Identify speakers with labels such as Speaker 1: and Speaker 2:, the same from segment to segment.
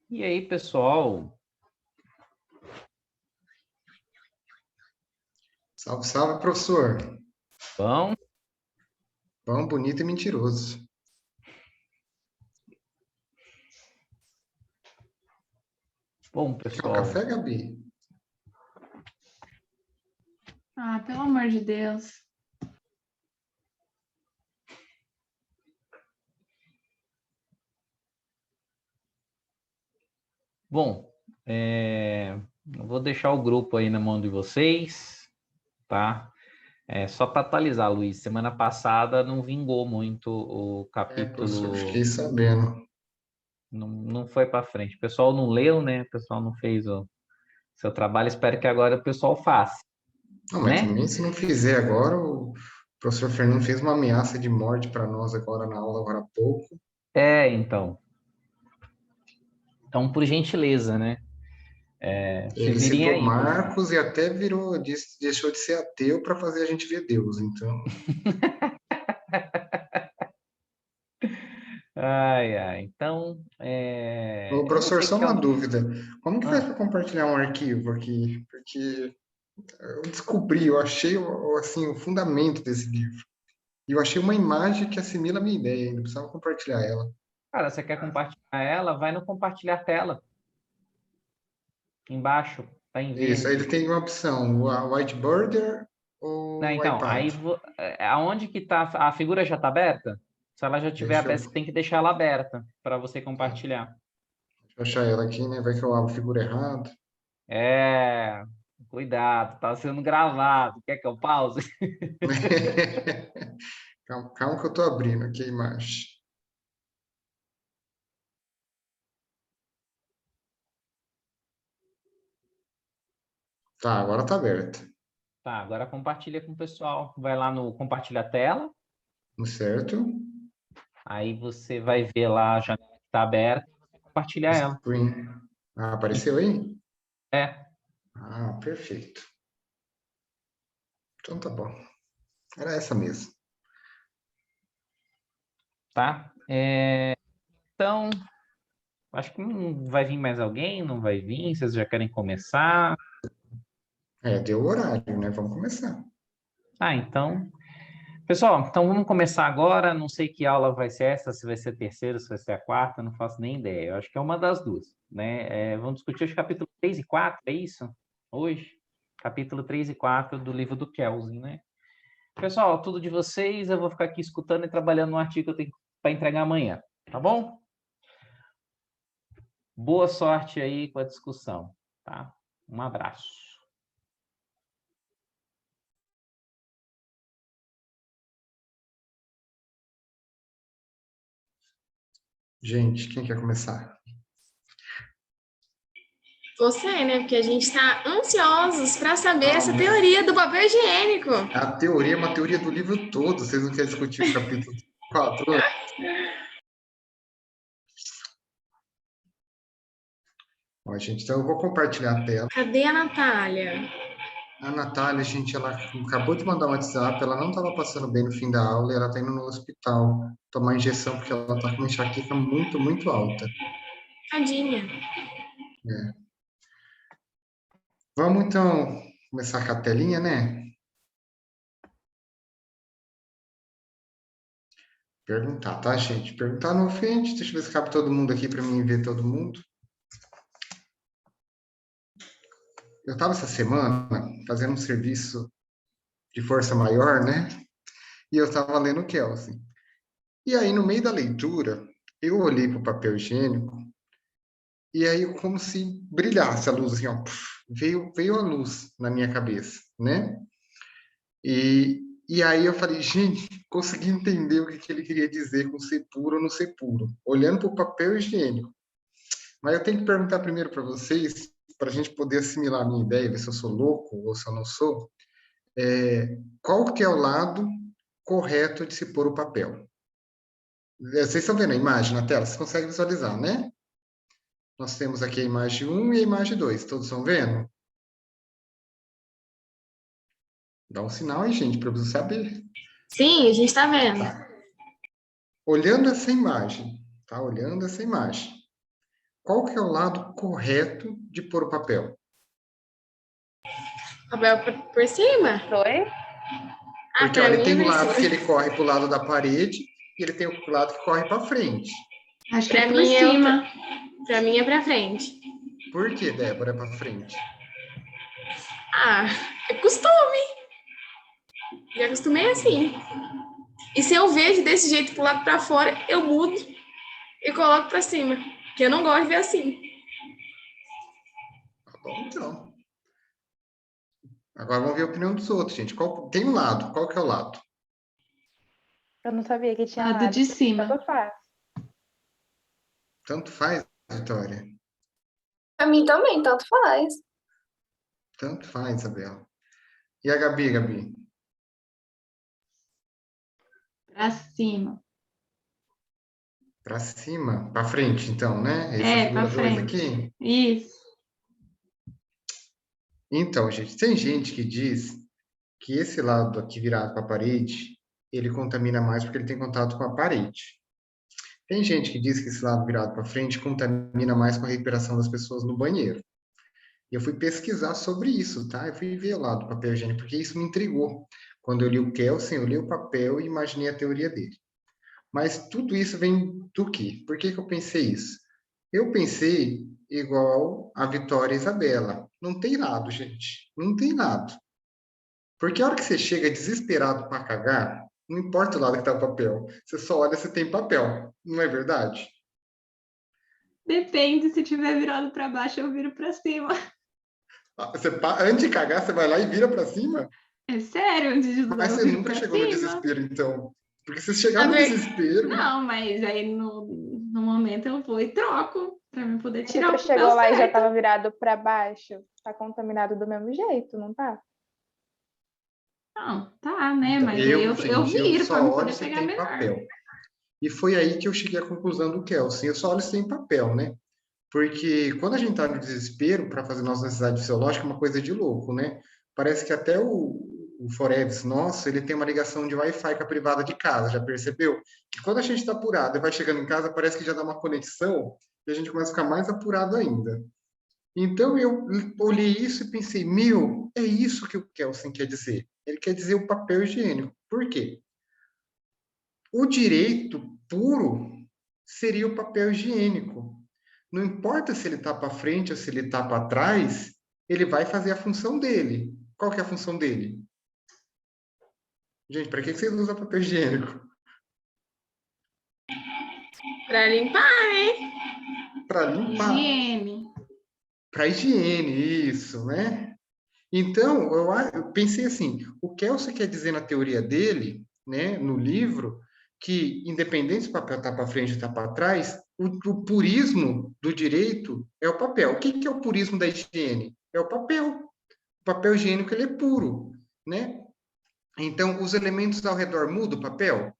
Speaker 1: E aí, pessoal?
Speaker 2: Salve, salve, professor.
Speaker 1: Bom?
Speaker 2: Bom, bonito e mentiroso.
Speaker 1: Bom,
Speaker 2: Quer um
Speaker 1: pessoal.
Speaker 2: café, Gabi?
Speaker 3: Ah, pelo amor de Deus.
Speaker 1: Bom, eu vou deixar o grupo aí na mão de vocês, tá? Só para atualizar, Luiz, semana passada não vingou muito o
Speaker 2: Professor,
Speaker 1: capítulo,
Speaker 2: fiquei sabendo.
Speaker 1: não foi para frente. O pessoal não leu, né? O pessoal não fez o seu trabalho. Espero que agora o pessoal faça,
Speaker 2: Não, mas
Speaker 1: né?
Speaker 2: também se não fizer agora, o professor Fernando fez uma ameaça de morte para nós agora na aula, agora há pouco.
Speaker 1: Então. Então, por gentileza, né? Se
Speaker 2: Ele
Speaker 1: virem
Speaker 2: citou
Speaker 1: aí, por favor.
Speaker 2: Marcos e até deixou de ser ateu para fazer a gente ver Deus. Então,
Speaker 1: Ai, ai. Então,
Speaker 2: ô,
Speaker 1: eu não
Speaker 2: professor,
Speaker 1: sei
Speaker 2: só
Speaker 1: que
Speaker 2: uma
Speaker 1: aula.
Speaker 2: dúvida. Como que faz
Speaker 1: Ah,
Speaker 2: para compartilhar um arquivo aqui? Porque eu descobri, eu achei assim, o fundamento desse livro. E eu achei uma imagem que assimila a minha ideia ainda, precisava compartilhar ela.
Speaker 1: cara, você quer compartilhar ela? Vai no compartilhar tela. Embaixo, tá em
Speaker 2: Isso, aí
Speaker 1: verde.
Speaker 2: ele tem uma opção, o Whiteboarder
Speaker 1: Não,
Speaker 2: ou o
Speaker 1: então,
Speaker 2: iPad.
Speaker 1: aonde que tá a figura já tá aberta? Se ela já tiver
Speaker 2: Deixa eu,
Speaker 1: aberta, você tem que deixar ela aberta para você compartilhar.
Speaker 2: deixa eu achar ela aqui, né? Vai que eu abro a figura errada.
Speaker 1: É, cuidado, tá sendo gravado. Quer que eu pause?
Speaker 2: Calma, calma que eu tô abrindo aqui a imagem. Tá, agora tá aberta.
Speaker 1: Tá, agora compartilha com o pessoal. Vai lá no compartilhar tela,
Speaker 2: Certo?
Speaker 1: aí você vai ver lá a janela que está aberta e você compartilhar ela.
Speaker 2: Screen. Ah, apareceu
Speaker 1: Isso.
Speaker 2: aí?
Speaker 1: É,
Speaker 2: Ah, perfeito. Então tá bom. Era essa mesmo.
Speaker 1: tá? Então, acho que não vai vir mais alguém, não vai vir, vocês já querem começar?
Speaker 2: Deu o horário, né? Vamos começar.
Speaker 1: Então, pessoal, então vamos começar agora. Não sei que aula vai ser essa, se vai ser a terceira, se vai ser a quarta, não faço nem ideia. Eu acho que é uma das duas, né? Vamos discutir os capítulos 3 e 4, é isso? Hoje? Capítulo 3 e 4 do livro do Kelsen, né? Pessoal, tudo de vocês, eu vou ficar aqui escutando e trabalhando no artigo que eu tenho para entregar amanhã, tá bom? Boa sorte aí com a discussão, tá? Um abraço.
Speaker 2: Gente, quem quer começar?
Speaker 3: Você, né? Porque a gente está ansiosos para saber essa teoria do papel higiênico.
Speaker 2: A teoria é uma teoria do livro todo. Vocês não querem discutir o capítulo 4? Ó, gente, então eu vou compartilhar a tela.
Speaker 3: Cadê a Natália?
Speaker 2: A Natália, gente, ela acabou de mandar um WhatsApp, ela não estava passando bem no fim da aula e ela está indo no hospital tomar injeção porque ela está com uma enxaqueca muito, muito alta.
Speaker 3: Tadinha.
Speaker 2: É. Vamos então começar com a telinha, né? Perguntar, tá, gente? Perguntar não ofende. Deixa eu ver se cabe todo mundo aqui para mim ver todo mundo. Eu estava essa semana fazendo um serviço de força maior, né? E eu estava lendo o Kelsen. E aí, no meio da leitura, eu olhei para o papel higiênico e aí, como se brilhasse a luz, assim, ó, veio a luz na minha cabeça, né? E aí eu falei, gente, consegui entender o que ele queria dizer com ser puro ou não ser puro, olhando para o papel higiênico. Mas eu tenho que perguntar primeiro para vocês, para a gente poder assimilar a minha ideia, ver se eu sou louco ou se eu não sou, qual que é o lado correto de se pôr o papel? Vocês estão vendo a imagem na tela? Vocês conseguem visualizar, né? Nós temos aqui a imagem 1 e a imagem 2. Todos estão vendo? Dá um sinal aí, gente, para eu saber.
Speaker 3: Sim, a gente está vendo.
Speaker 2: Tá. Olhando essa imagem, tá? Olhando essa imagem. qual que é o lado correto de pôr o papel?
Speaker 3: Papel por cima?
Speaker 4: Oi?
Speaker 2: Porque,
Speaker 3: Pra
Speaker 2: olha,
Speaker 3: mim
Speaker 2: tem
Speaker 3: é
Speaker 2: um
Speaker 3: por
Speaker 2: lado
Speaker 3: cima.
Speaker 2: que ele corre para o lado da parede e ele tem o lado que corre para frente.
Speaker 4: Acho que
Speaker 3: Pra
Speaker 4: é por
Speaker 3: mim
Speaker 4: cima.
Speaker 3: Pra mim é pra frente.
Speaker 2: Por que, Débora, é para frente?
Speaker 3: É costume. Já acostumei assim. E se eu vejo desse jeito pro lado pra fora, eu mudo e coloco pra cima. Porque eu não gosto de ver assim.
Speaker 2: Tá bom, então. Agora vamos ver a opinião dos outros, gente. Tem um lado. Qual que é o lado?
Speaker 4: Eu não sabia que tinha
Speaker 5: Lado
Speaker 4: lado.
Speaker 5: de cima.
Speaker 4: Tanto faz.
Speaker 2: Tanto faz, Vitória.
Speaker 6: Pra mim também, tanto faz.
Speaker 2: Tanto faz, Isabela. E a Gabi, Gabi?
Speaker 5: Pra cima.
Speaker 2: Para cima, para frente, então, né? Essa
Speaker 5: É,
Speaker 2: figura
Speaker 5: pra
Speaker 2: 2
Speaker 5: frente.
Speaker 2: aqui.
Speaker 5: Isso.
Speaker 2: Então, gente, tem gente que diz que esse lado aqui virado para a parede, ele contamina mais porque ele tem contato com a parede. Tem gente que diz que esse lado virado para frente contamina mais com a respiração das pessoas no banheiro. E eu fui pesquisar sobre isso, tá? Eu fui ver lá do papel higiênico, porque isso me intrigou. Quando eu li o Kelsen, eu li o papel e imaginei a teoria dele. Mas tudo isso vem do quê? Por que que eu pensei isso? Eu pensei igual a Vitória e a Isabela. Não tem lado, gente. Não tem lado. Porque a hora que você chega desesperado para cagar, não importa o lado que tá o papel. Você só olha se tem papel. Não é verdade?
Speaker 5: Depende, se tiver virado pra baixo, eu viro pra cima.
Speaker 2: Antes de cagar, você vai lá e vira para cima?
Speaker 5: É sério, antes de usar,
Speaker 2: Mas
Speaker 5: eu
Speaker 2: você
Speaker 5: viro
Speaker 2: nunca
Speaker 5: pra
Speaker 2: chegou no
Speaker 5: cima.
Speaker 2: desespero, então. Porque se chegar
Speaker 3: A
Speaker 2: no
Speaker 3: ver-
Speaker 2: desespero.
Speaker 5: Não, mas aí no momento eu vou e troco, pra mim poder tirar o
Speaker 4: Se
Speaker 5: papel
Speaker 4: chegou lá e já
Speaker 5: certo.
Speaker 4: tava virado pra baixo, tá contaminado do mesmo jeito, não tá?
Speaker 5: Não, tá, né?
Speaker 2: Então,
Speaker 5: Mas aí eu
Speaker 2: gente, eu
Speaker 5: viro pra
Speaker 2: só
Speaker 5: mim
Speaker 2: olho
Speaker 5: poder
Speaker 2: se
Speaker 5: pegar
Speaker 2: tem
Speaker 5: melhor.
Speaker 2: papel. E foi aí que eu cheguei à conclusão do Kelsen. Eu só olho se tem papel, né? Porque quando a gente está no desespero para fazer nossa necessidade fisiológica, é uma coisa de louco, né? Parece que até o Forever nosso, ele tem uma ligação de Wi-Fi com a privada de casa, já percebeu? Que quando a gente está apurado e vai chegando em casa, parece que já dá uma conexão e a gente começa a ficar mais apurado ainda. Então eu olhei isso e pensei, meu, é isso que o Kelsen quer dizer. Ele quer dizer o papel higiênico. Por quê? O direito puro seria o papel higiênico. Não importa se ele está para frente ou se ele está para trás, ele vai fazer a função dele. Qual que é a função dele? Gente, para que vocês usam papel higiênico?
Speaker 3: Pra limpar, né?
Speaker 2: Para limpar.
Speaker 5: Higiene.
Speaker 2: Para higiene, isso, né? Então, eu pensei assim, o Kelsen quer dizer na teoria dele, né, no livro, que independente se o papel está para frente ou está para trás, o purismo do direito é o papel. O que é o purismo da higiene? É o papel. O papel higiênico ele é puro, né? Então, os elementos ao redor mudam o papel?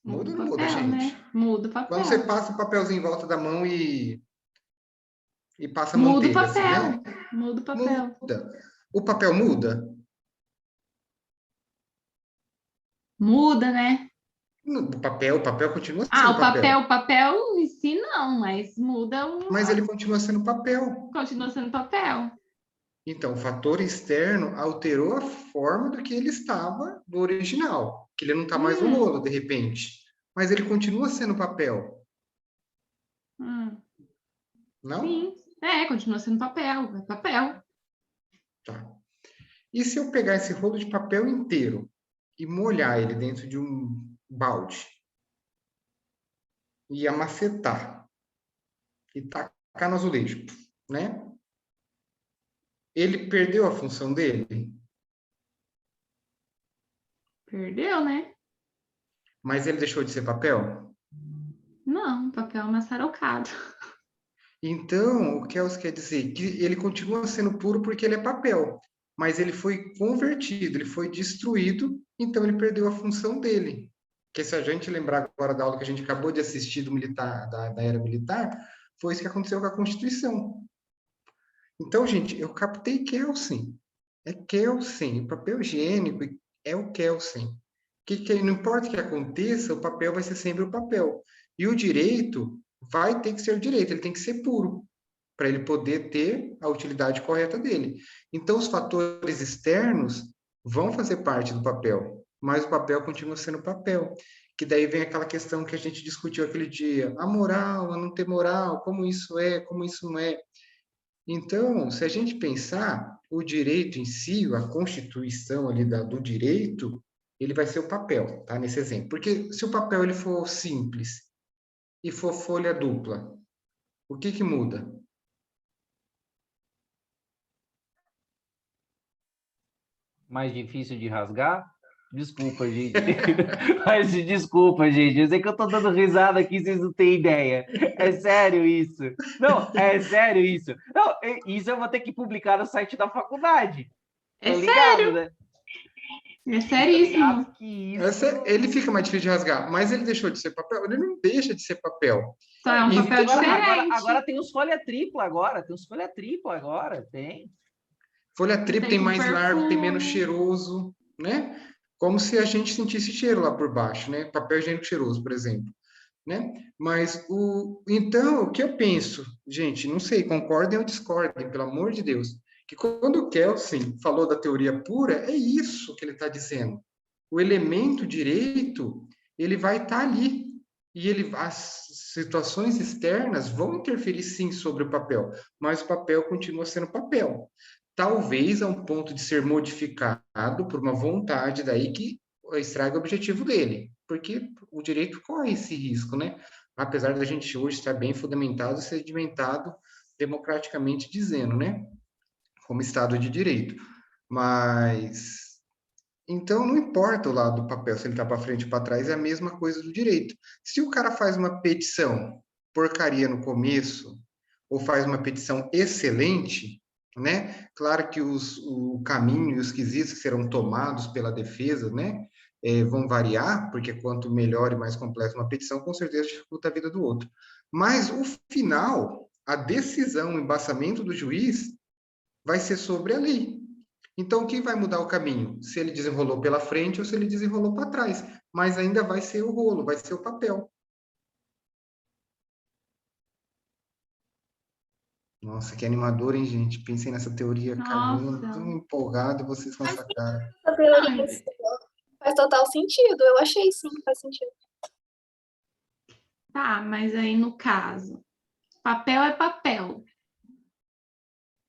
Speaker 2: Muda ou não muda,
Speaker 5: papel,
Speaker 2: gente?
Speaker 5: né? Muda o papel.
Speaker 2: Quando você passa o papelzinho em volta da mão e passa
Speaker 5: Muda o
Speaker 2: manteiga, assim,
Speaker 5: papel.
Speaker 2: né?
Speaker 5: Muda o papel.
Speaker 2: Muda. O papel muda?
Speaker 5: Muda, né?
Speaker 2: O papel continua
Speaker 5: Ah,
Speaker 2: sendo
Speaker 5: o papel em si não, mas muda o...
Speaker 2: Mas ele continua sendo papel.
Speaker 5: Continua sendo papel.
Speaker 2: Então, o fator externo alterou a forma do que ele estava no original, que ele não está mais no rolo, de repente. Mas ele continua sendo papel, não?
Speaker 5: Sim. Continua sendo papel. É papel.
Speaker 2: Tá. E se eu pegar esse rolo de papel inteiro e molhar ele dentro de um balde e amacetar e tacar no azulejo, né? Ele perdeu a função dele,
Speaker 5: Perdeu, né?
Speaker 2: mas ele deixou de ser papel?
Speaker 5: Não, papel maçarocado.
Speaker 2: Então, o que Kelsen quer dizer? Que ele continua sendo puro porque ele é papel, mas ele foi convertido, ele foi destruído, então ele perdeu a função dele. Que se a gente lembrar agora da aula que a gente acabou de assistir do militar, da era militar, foi isso que aconteceu com a Constituição. Então, gente, eu captei Kelsen. É Kelsen, o papel higiênico é o Kelsen. Não importa o que aconteça, o papel vai ser sempre o papel. E o direito vai ter que ser o direito, ele tem que ser puro, para ele poder ter a utilidade correta dele. Então, os fatores externos vão fazer parte do papel, mas o papel continua sendo papel. Que daí vem aquela questão que a gente discutiu aquele dia, a moral, a não ter moral, como isso é, como isso não é. Então, se a gente pensar, o direito em si, a constituição ali do direito, ele vai ser o papel, tá? Nesse exemplo. Porque se o papel ele for simples e for folha dupla, o que muda?
Speaker 1: Mais difícil de rasgar? Desculpa, gente. Mas desculpa, gente. Eu sei que eu tô dando risada aqui, vocês não têm ideia. É sério isso. Não, é sério isso. Não, isso eu vou ter que publicar no site da faculdade.
Speaker 5: É
Speaker 1: Tá ligado,
Speaker 5: sério.
Speaker 1: né?
Speaker 5: É seríssimo.
Speaker 1: Que isso...
Speaker 2: Ele fica mais difícil de rasgar, mas ele deixou de ser papel? Ele não deixa de ser papel.
Speaker 5: Só é um
Speaker 2: E
Speaker 5: papel diferente.
Speaker 1: Agora tem os folha tripla agora. Tem os folha tripla agora, tem.
Speaker 2: Folha tripla tem mais largo, tem menos
Speaker 5: perfume.
Speaker 2: cheiroso, né? Como se a gente sentisse cheiro lá por baixo, né? Papel higiênico cheiroso, por exemplo, né? Mas então, o que eu penso, gente, não sei, concordem ou discordem, pelo amor de Deus, que quando o Kelsen falou da teoria pura, é isso que ele está dizendo. O elemento direito, ele vai estar ali, e as situações externas vão interferir sim sobre o papel, mas o papel continua sendo papel. Talvez a um ponto de ser modificado por uma vontade daí que estraga o objetivo dele, porque o direito corre esse risco, né? Apesar da gente hoje estar bem fundamentado e sedimentado democraticamente dizendo, né? Como Estado de Direito. Mas, então, não importa o lado do papel, se ele está para frente ou para trás, é a mesma coisa do direito. Se o cara faz uma petição porcaria no começo, ou faz uma petição excelente, né? Claro que o caminho e os quesitos que serão tomados pela defesa, né? Vão variar, porque quanto melhor e mais complexa uma petição, com certeza dificulta a vida do outro. Mas o final, a decisão, o embasamento do juiz vai ser sobre a lei. Então, quem vai mudar o caminho? Se ele desenrolou pela frente ou se ele desenrolou para trás. Mas ainda vai ser o rolo, vai ser o papel. Nossa, que animador, hein, gente? Pensei nessa teoria, caramba, tão empolgado e vocês com essa cara.
Speaker 6: Essa teoria faz total sentido. Eu achei sim que faz sentido.
Speaker 5: Tá, mas aí no caso, papel é papel.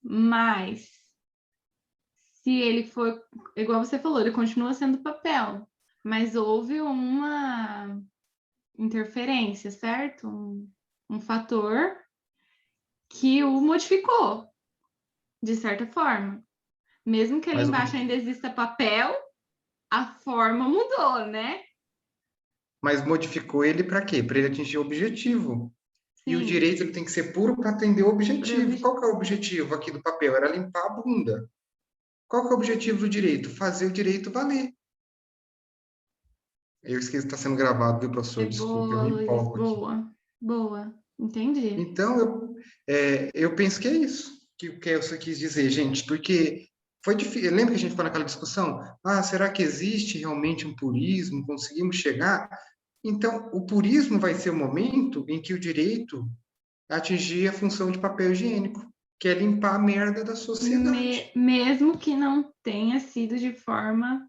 Speaker 5: Mas se ele for, igual você falou, ele continua sendo papel, mas houve uma interferência, certo? Um fator que o modificou, de certa forma. Mesmo que ali embaixo ainda exista papel, a forma mudou, né?
Speaker 2: Mas modificou ele para quê? Para ele atingir o objetivo.
Speaker 5: Sim.
Speaker 2: E o direito ele tem que ser puro para atender o objetivo. Qual que é o objetivo aqui do papel? Era limpar a bunda. Qual que é o objetivo do direito? Fazer o direito valer. Eu esqueci que está sendo gravado, viu, professor? Desculpa, eu me empolgo aqui.
Speaker 5: Boa. Entendi.
Speaker 2: Então, eu penso que é isso que o Kelsen quis dizer, gente, porque foi difícil. Lembra que a gente falou naquela discussão? Será que existe realmente um purismo? Conseguimos chegar? Então, o purismo vai ser o momento em que o direito atingir a função de papel higiênico, que é limpar a merda da sociedade.
Speaker 5: Mesmo que não tenha sido de forma...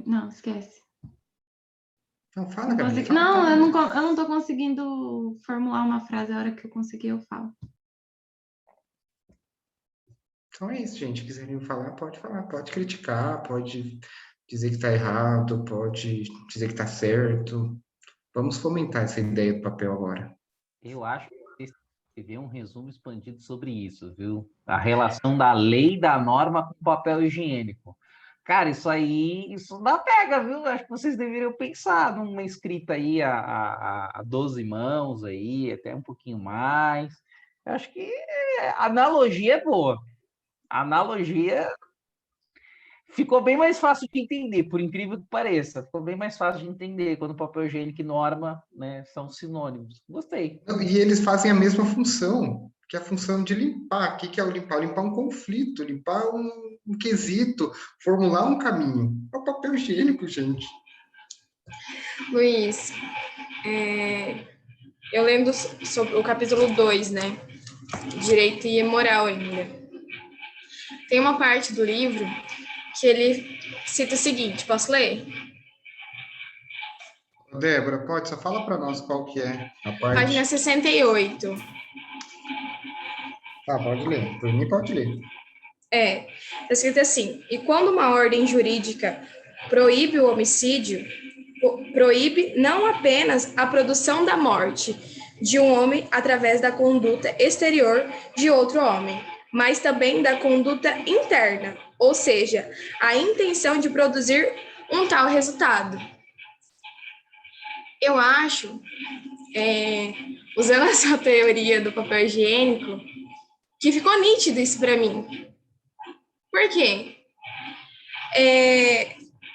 Speaker 5: Não, esquece.
Speaker 2: Não, fala, Gabi.
Speaker 5: Eu não tô conseguindo formular uma frase. A hora que eu conseguir, eu falo.
Speaker 2: Então é isso, gente. Quiserem falar, pode criticar, pode dizer que está errado, pode dizer que está certo. Vamos fomentar essa ideia do papel agora.
Speaker 1: Eu acho que você vê um resumo expandido sobre isso, viu? A relação da lei e da norma com o papel higiênico. Cara, isso dá pega, viu? Acho que vocês deveriam pensar numa escrita aí a 12 mãos aí, até um pouquinho mais. Eu acho que a analogia é boa. A analogia ficou bem mais fácil de entender, por incrível que pareça. Ficou bem mais fácil de entender quando papel higiênico e norma, né, são sinônimos. Gostei.
Speaker 2: E eles fazem a mesma função, que é a função de limpar. O que é o limpar? Limpar um conflito, limpar um quesito, formular um caminho. É o papel higiênico, gente.
Speaker 3: Luiz, eu lendo sobre o capítulo 2, né? Direito e moral ainda. Tem uma parte do livro que ele cita o seguinte, posso ler?
Speaker 2: Débora, pode, só fala para nós qual que é a parte.
Speaker 3: Página 68.
Speaker 2: Tá, pode ler. Por mim, pode ler.
Speaker 3: Está escrito assim: e quando uma ordem jurídica proíbe o homicídio, proíbe não apenas a produção da morte de um homem através da conduta exterior de outro homem, mas também da conduta interna, ou seja, a intenção de produzir um tal resultado. Eu acho, usando a sua teoria do papel higiênico, que ficou nítido isso para mim. Por quê?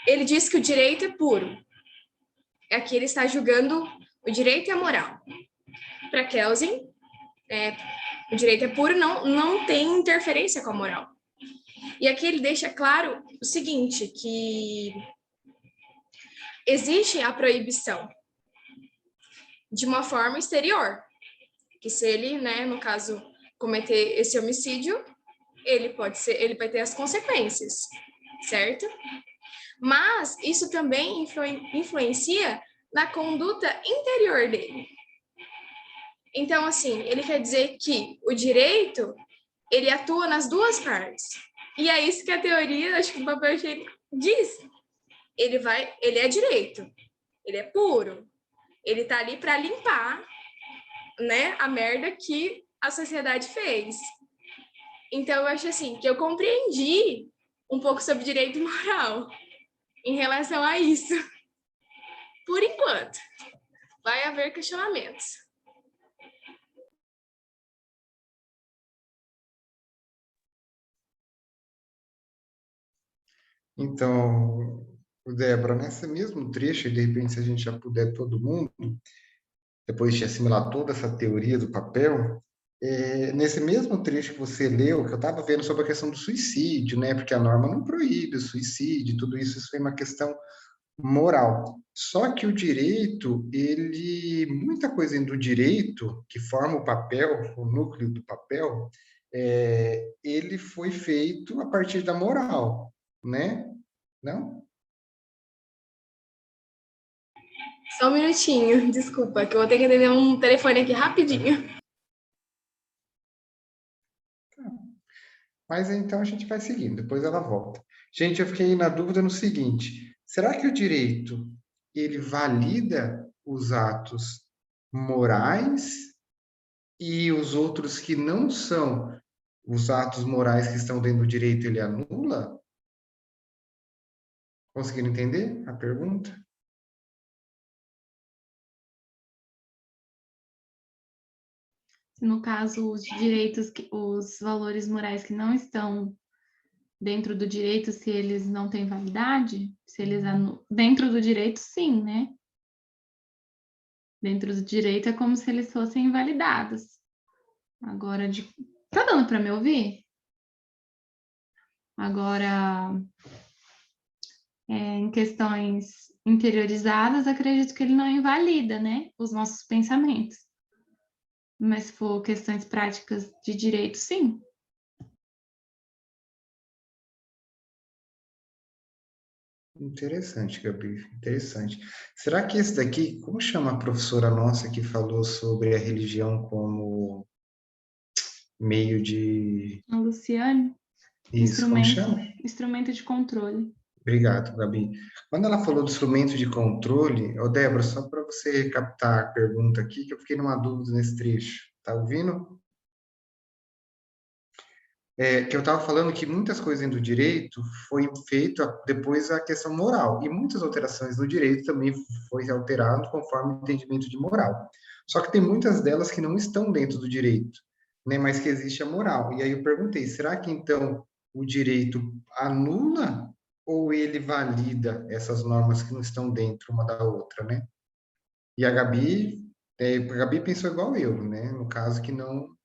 Speaker 3: Ele diz que o direito é puro. Aqui ele está julgando o direito e a moral. Para Kelsen, o direito é puro, não tem interferência com a moral. E aqui ele deixa claro o seguinte, que existe a proibição de uma forma exterior, que se ele, né, no caso, cometer esse homicídio, ele vai ter as consequências, certo? Mas isso também influencia na conduta interior dele. Então, assim, ele quer dizer que o direito, ele atua nas duas partes. E é isso que a teoria, acho que do papel higiênico diz. Ele é direito, ele é puro, ele tá ali para limpar, né, a merda que a sociedade fez. Então, eu acho assim, que eu compreendi um pouco sobre direito e moral em relação a isso. Por enquanto. Vai haver questionamentos.
Speaker 2: Então, Débora, nesse mesmo trecho, e de repente, se a gente já puder todo mundo, depois de assimilar toda essa teoria do papel, nesse mesmo trecho que você leu, que eu estava vendo sobre a questão do suicídio, né? Porque a norma não proíbe o suicídio, tudo isso, isso foi uma questão moral. Só que o direito, muita coisa do direito, que forma o papel, o núcleo do papel, ele foi feito a partir da moral, né? Não?
Speaker 3: Só um minutinho, desculpa, que eu vou ter que atender um telefone aqui rapidinho.
Speaker 2: Mas então a gente vai seguindo, depois ela volta. Gente, eu fiquei na dúvida no seguinte: será que o direito ele valida os atos morais e os outros que não são os atos morais que estão dentro do direito ele anula? Conseguiram entender a pergunta?
Speaker 5: No caso, os direitos, os valores morais que não estão dentro do direito, se eles não têm validade, se eles dentro do direito, sim, né? Dentro do direito é como se eles fossem invalidados. Agora, tá dando para me ouvir? Agora, em questões interiorizadas, acredito que ele não invalida, né? Os nossos pensamentos. Mas se for questões práticas de direito, sim.
Speaker 2: Interessante, Gabi, interessante. Será que esse daqui, como chama a professora nossa que falou sobre a religião como meio de...
Speaker 5: A Luciane,
Speaker 2: Isso, como chama?
Speaker 5: instrumento de controle.
Speaker 2: Obrigado, Gabi. Quando ela falou do instrumento de controle, Débora, só para você captar a pergunta aqui, que eu fiquei numa dúvida nesse trecho. Tá ouvindo? Que eu estava falando que muitas coisas do direito foi feito depois a questão moral, e muitas alterações do direito também foi alterado conforme o entendimento de moral. Só que tem muitas delas que não estão dentro do direito, né, mas que existe a moral. E aí eu perguntei, será que então o direito anula ou ele valida essas normas que não estão dentro uma da outra, né? E a Gabi pensou igual eu, né? No caso que não,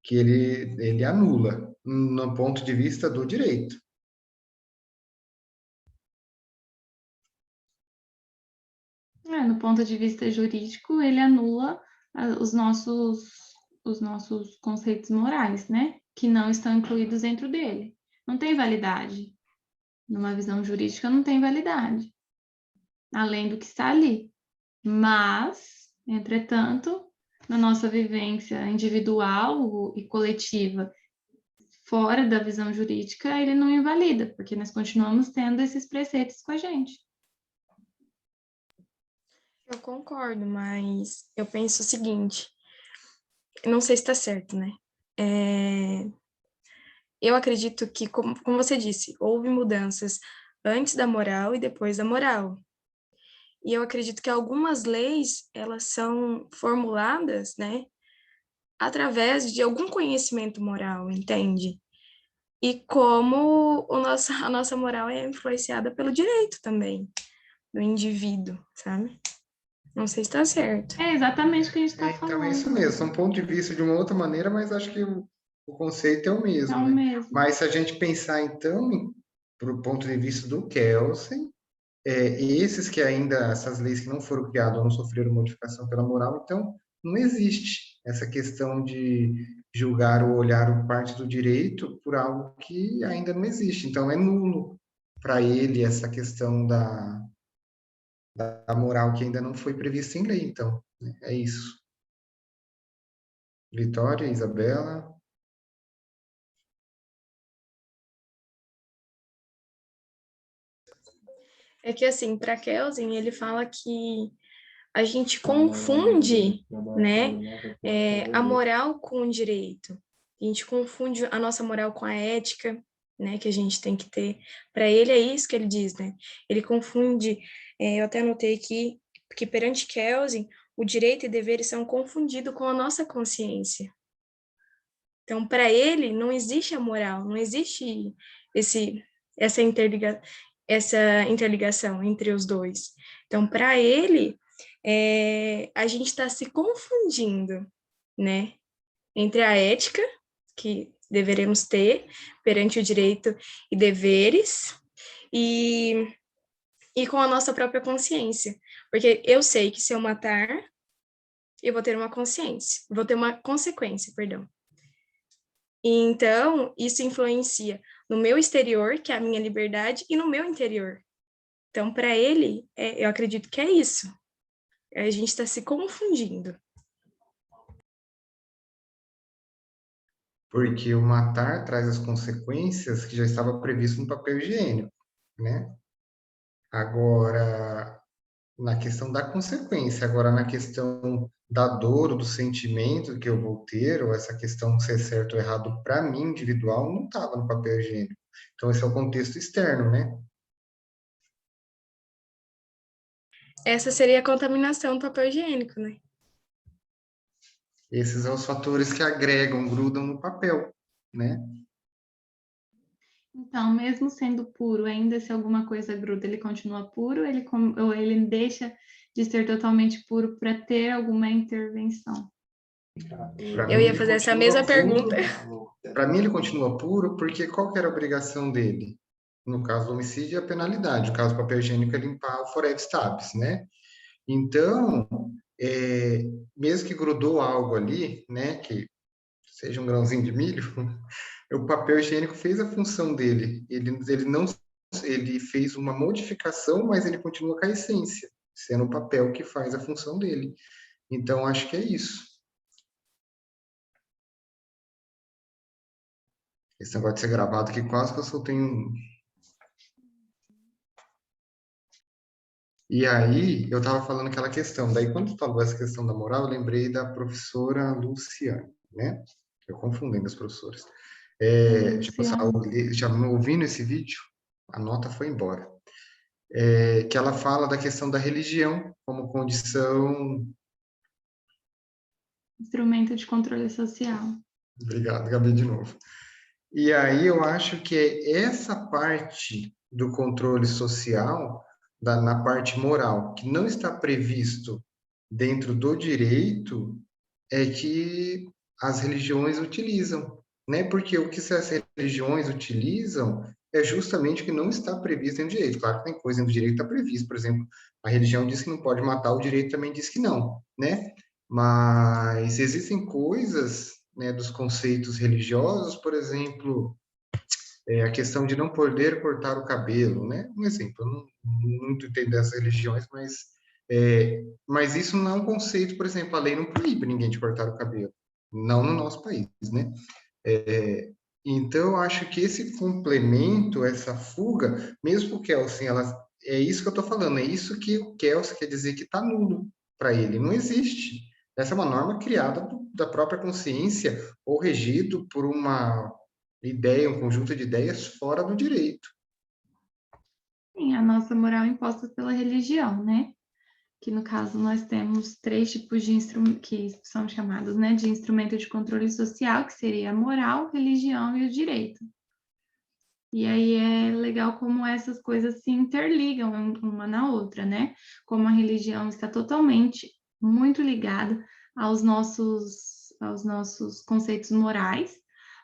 Speaker 2: que ele anula no ponto de vista do direito,
Speaker 5: No ponto de vista jurídico, ele anula os nossos conceitos morais, né? Que não estão incluídos dentro dele. Não tem validade. Numa visão jurídica, não tem validade. Além do que está ali. Mas, entretanto, na nossa vivência individual e coletiva, fora da visão jurídica, ele não invalida, porque nós continuamos tendo esses preceitos com a gente.
Speaker 3: Eu concordo, mas eu penso o seguinte, não sei se está certo, né? Eu acredito que, como você disse, houve mudanças antes da moral e depois da moral. E eu acredito que algumas leis, elas são formuladas, né, através de algum conhecimento moral, entende? E como a nossa moral é influenciada pelo direito também, do indivíduo, sabe? Não sei se está certo.
Speaker 5: É exatamente o que a gente está
Speaker 2: Então
Speaker 5: falando.
Speaker 2: é isso mesmo, são ponto de vista de uma outra maneira, mas acho que o conceito é o mesmo,
Speaker 5: É o
Speaker 2: né?
Speaker 5: mesmo.
Speaker 2: Mas se a gente pensar, então, para o ponto de vista do Kelsen, esses que ainda, essas leis que não foram criadas ou não sofreram modificação pela moral, então não existe essa questão de julgar ou olhar o parte do direito por algo que ainda não existe. Então é nulo para ele essa questão da moral que ainda não foi prevista em lei. Então, né? É isso. Vitória, Isabela.
Speaker 3: É que, assim, para Kelsen, ele fala que a gente confunde, né, a moral com o direito. A gente confunde a nossa moral com a ética, né, que a gente tem que ter. Para ele é isso que ele diz, né? Ele confunde, eu até anotei aqui, que perante Kelsen, o direito e deveres são confundidos com a nossa consciência. Então, para ele, não existe a moral, não existe essa interligação entre os dois. Então, para ele, a gente está se confundindo, né? Entre a ética, que deveremos ter perante o direito e deveres, e com a nossa própria consciência. Porque eu sei que se eu matar, eu vou ter uma consciência, vou ter uma consequência, perdão. Então, isso influencia no meu exterior, que é a minha liberdade, e no meu interior. Então, para ele, eu acredito que é isso. A gente está se confundindo.
Speaker 2: Porque o matar traz as consequências que já estava previsto no papel higiênico, né? Agora, na questão da consequência, agora na questão da dor ou do sentimento que eu vou ter, ou essa questão de ser certo ou errado para mim, individual, não estava no papel higiênico. Então, esse é o contexto externo, né?
Speaker 3: Essa seria a contaminação do papel higiênico, né?
Speaker 2: Esses são os fatores que agregam, grudam no papel, né?
Speaker 5: Então, mesmo sendo puro, ainda se alguma coisa gruda, ele continua puro ou ele deixa de ser totalmente puro para ter alguma intervenção?
Speaker 3: Eu ia fazer essa mesma pergunta.
Speaker 2: Para mim, ele continua puro porque qual que era a obrigação dele? No caso do homicídio, a penalidade. No caso do papel higiênico, é limpar o Forever Stabs, né? Então, mesmo que grudou algo ali, né, que seja um grãozinho de milho, o papel higiênico fez a função dele. Ele fez uma modificação, mas ele continua com a essência, sendo o papel que faz a função dele. Então, acho que é isso. Esse negócio de ser gravado aqui, quase que eu soltei um. E aí, eu estava falando aquela questão. Daí, quando tu falou essa questão da moral, eu lembrei da professora Luciane, né? Eu confundo as professoras. Tipo, já me ouvindo esse vídeo, a nota foi embora. Que ela fala da questão da religião como condição.
Speaker 5: Instrumento de controle social.
Speaker 2: Obrigado, Gabi, de novo. E aí eu acho que essa parte do controle social, na parte moral, que não está previsto dentro do direito, é que as religiões utilizam, né? Porque o que essas religiões utilizam é justamente o que não está previsto dentro do direito. Claro que tem coisa dentro do direito que está previsto, por exemplo, a religião diz que não pode matar, o direito também diz que não, né? Mas existem coisas, né, dos conceitos religiosos, por exemplo, a questão de não poder cortar o cabelo, né? Um exemplo, eu não muito entendo dessas religiões, mas isso não é um conceito, por exemplo, a lei não proíbe ninguém de cortar o cabelo, não no nosso país, né? Então, eu acho que esse complemento, essa fuga, mesmo o Kelsen, é isso que eu estou falando, é isso que o Kelsen quer dizer que está nulo para ele, não existe. Essa é uma norma criada da própria consciência ou regido por uma ideia, um conjunto de ideias fora do direito.
Speaker 5: Sim, a nossa moral é imposta pela religião, né? Que no caso nós temos 3 tipos de instrumento que são chamados, né, de instrumento de controle social, que seria a moral, religião e o direito. E aí é legal como essas coisas se interligam uma na outra, né? Como a religião está totalmente muito ligada aos nossos conceitos morais,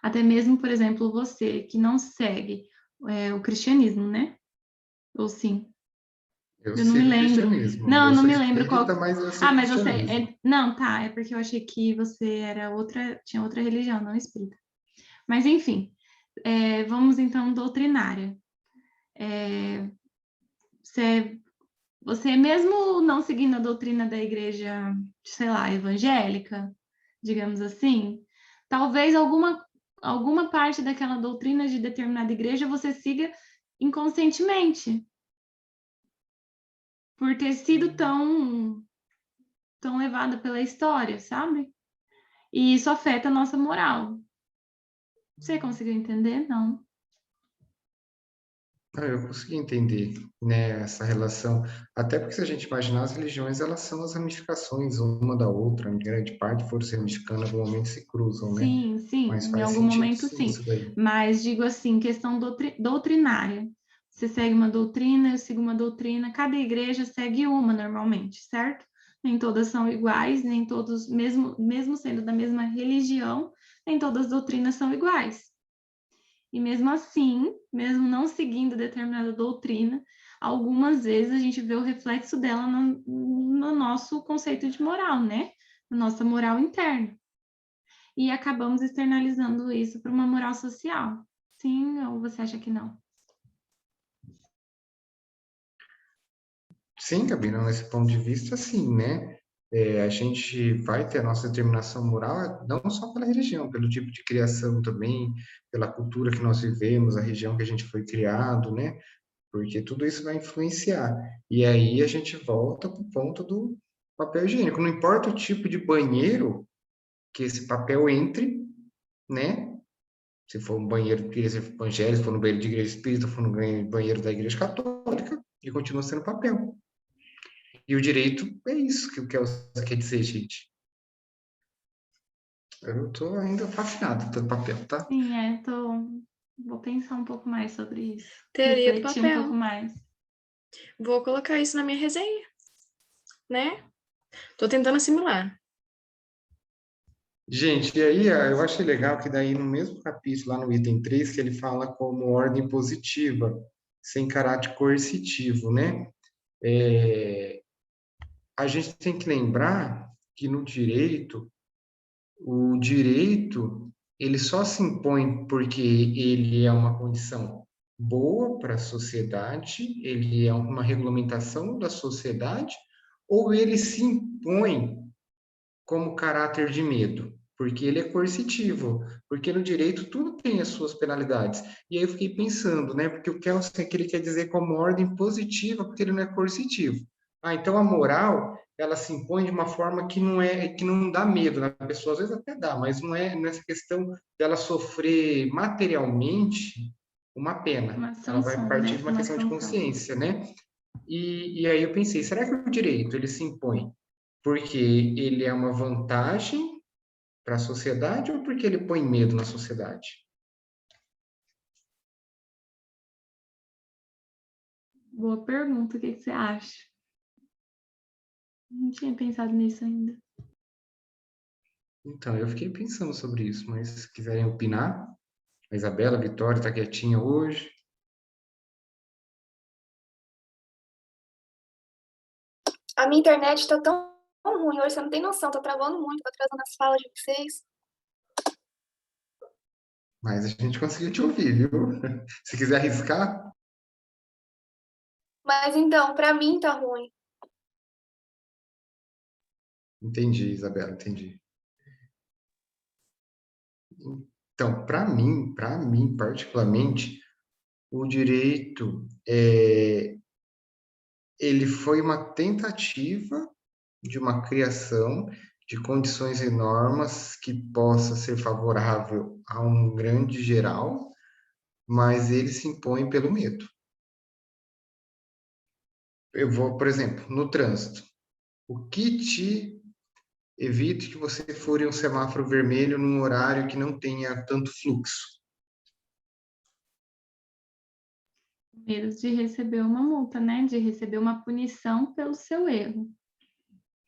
Speaker 5: até mesmo, por exemplo, você que não segue o cristianismo, né? Ou sim?
Speaker 2: Eu
Speaker 5: Eu não me
Speaker 2: sigo o
Speaker 5: lembro.
Speaker 2: cristianismo.
Speaker 5: Não,
Speaker 2: Eu
Speaker 5: eu não
Speaker 2: sou
Speaker 5: me lembro
Speaker 2: espírita,
Speaker 5: qual.
Speaker 2: mas eu
Speaker 5: Ah,
Speaker 2: sigo o
Speaker 5: mas você
Speaker 2: cristianismo.
Speaker 5: Não, tá, é porque eu achei que você era outra, tinha outra religião, não espírita. Mas enfim, vamos então doutrinária. É, você, você mesmo não seguindo a doutrina da igreja, sei lá, evangélica, digamos assim, talvez alguma parte daquela doutrina de determinada igreja você siga inconscientemente, por ter sido tão levada pela história, sabe? E isso afeta a nossa moral. Você conseguiu entender? Não.
Speaker 2: Eu consegui entender, né, essa relação. Até porque se a gente imaginar as religiões, elas são as ramificações uma da outra. Em grande parte, foram se ramificando, em algum momento se cruzam, né?
Speaker 5: Sim, sim,
Speaker 2: Mas
Speaker 5: em
Speaker 2: faz
Speaker 5: algum
Speaker 2: sentido,
Speaker 5: momento
Speaker 2: sim,
Speaker 5: sim.
Speaker 2: isso daí.
Speaker 5: Mas digo assim, questão doutrinária. Você segue uma doutrina, eu sigo uma doutrina, cada igreja segue uma normalmente, certo? Nem todas são iguais, nem todos, mesmo sendo da mesma religião, nem todas as doutrinas são iguais. E mesmo assim, mesmo não seguindo determinada doutrina, algumas vezes a gente vê o reflexo dela no nosso conceito de moral, né? Na nossa moral interna. E acabamos externalizando isso para uma moral social. Sim, ou você acha que não?
Speaker 2: Sim, Gabriel, nesse ponto de vista, sim, né? A gente vai ter a nossa determinação moral, não só pela religião, pelo tipo de criação também, pela cultura que nós vivemos, a região que a gente foi criado, né? Porque tudo isso vai influenciar. E aí a gente volta para o ponto do papel higiênico. Não importa o tipo de banheiro que esse papel entre, né? Se for um banheiro de igreja evangélica, se for no banheiro de igreja espírita, se for no banheiro da igreja católica, ele continua sendo papel. E o direito é isso que o Kelsen quer dizer, gente. Eu estou ainda fascinado pelo papel, tá?
Speaker 5: Sim, vou pensar um pouco mais sobre isso.
Speaker 3: Teoria do
Speaker 5: Refletir um pouco
Speaker 3: papel.
Speaker 5: mais.
Speaker 3: Vou colocar isso na minha resenha, né? Tô tentando assimilar.
Speaker 2: Gente, e aí eu achei legal que daí no mesmo capítulo, lá no item 3 que ele fala como ordem positiva, sem caráter coercitivo, né? A gente tem que lembrar que no direito, o direito, ele só se impõe porque ele é uma condição boa para a sociedade, ele é uma regulamentação da sociedade, ou ele se impõe como caráter de medo, porque ele é coercitivo, porque no direito tudo tem as suas penalidades. E aí eu fiquei pensando, né, porque o Kelsen que ele quer dizer como ordem positiva, porque ele não é coercitivo. Ah, então a moral, ela se impõe de uma forma que não dá medo na pessoa, às vezes até dá, mas não é nessa questão dela sofrer materialmente uma pena.
Speaker 5: Uma
Speaker 2: Ela vai
Speaker 5: sanção,
Speaker 2: partir
Speaker 5: né?
Speaker 2: de uma
Speaker 5: Uma
Speaker 2: questão de
Speaker 5: sanção.
Speaker 2: consciência, né? E aí eu pensei, será que o direito ele se impõe porque ele é uma vantagem para a sociedade ou porque ele põe medo na sociedade?
Speaker 5: Boa pergunta, o que você acha? Não tinha pensado nisso ainda.
Speaker 2: Então, eu fiquei pensando sobre isso, mas se quiserem opinar, a Isabela, a Vitória está quietinha hoje.
Speaker 6: A minha internet tá tão ruim hoje, você não tem noção, tá travando muito, tá atrasando as falas de vocês.
Speaker 2: Mas a gente conseguiu te ouvir, viu? Se quiser arriscar,
Speaker 6: Mas então, pra mim tá ruim.
Speaker 2: entendi, Isabela, entendi. Então, para mim particularmente, o direito ele foi uma tentativa de uma criação de condições e normas que possa ser favorável a um grande geral, mas ele se impõe pelo medo. Eu vou, por exemplo, no trânsito. O que te evita que você fure um semáforo vermelho num horário que não tenha tanto fluxo?
Speaker 5: Medo de receber uma multa, né? De receber uma punição pelo seu erro.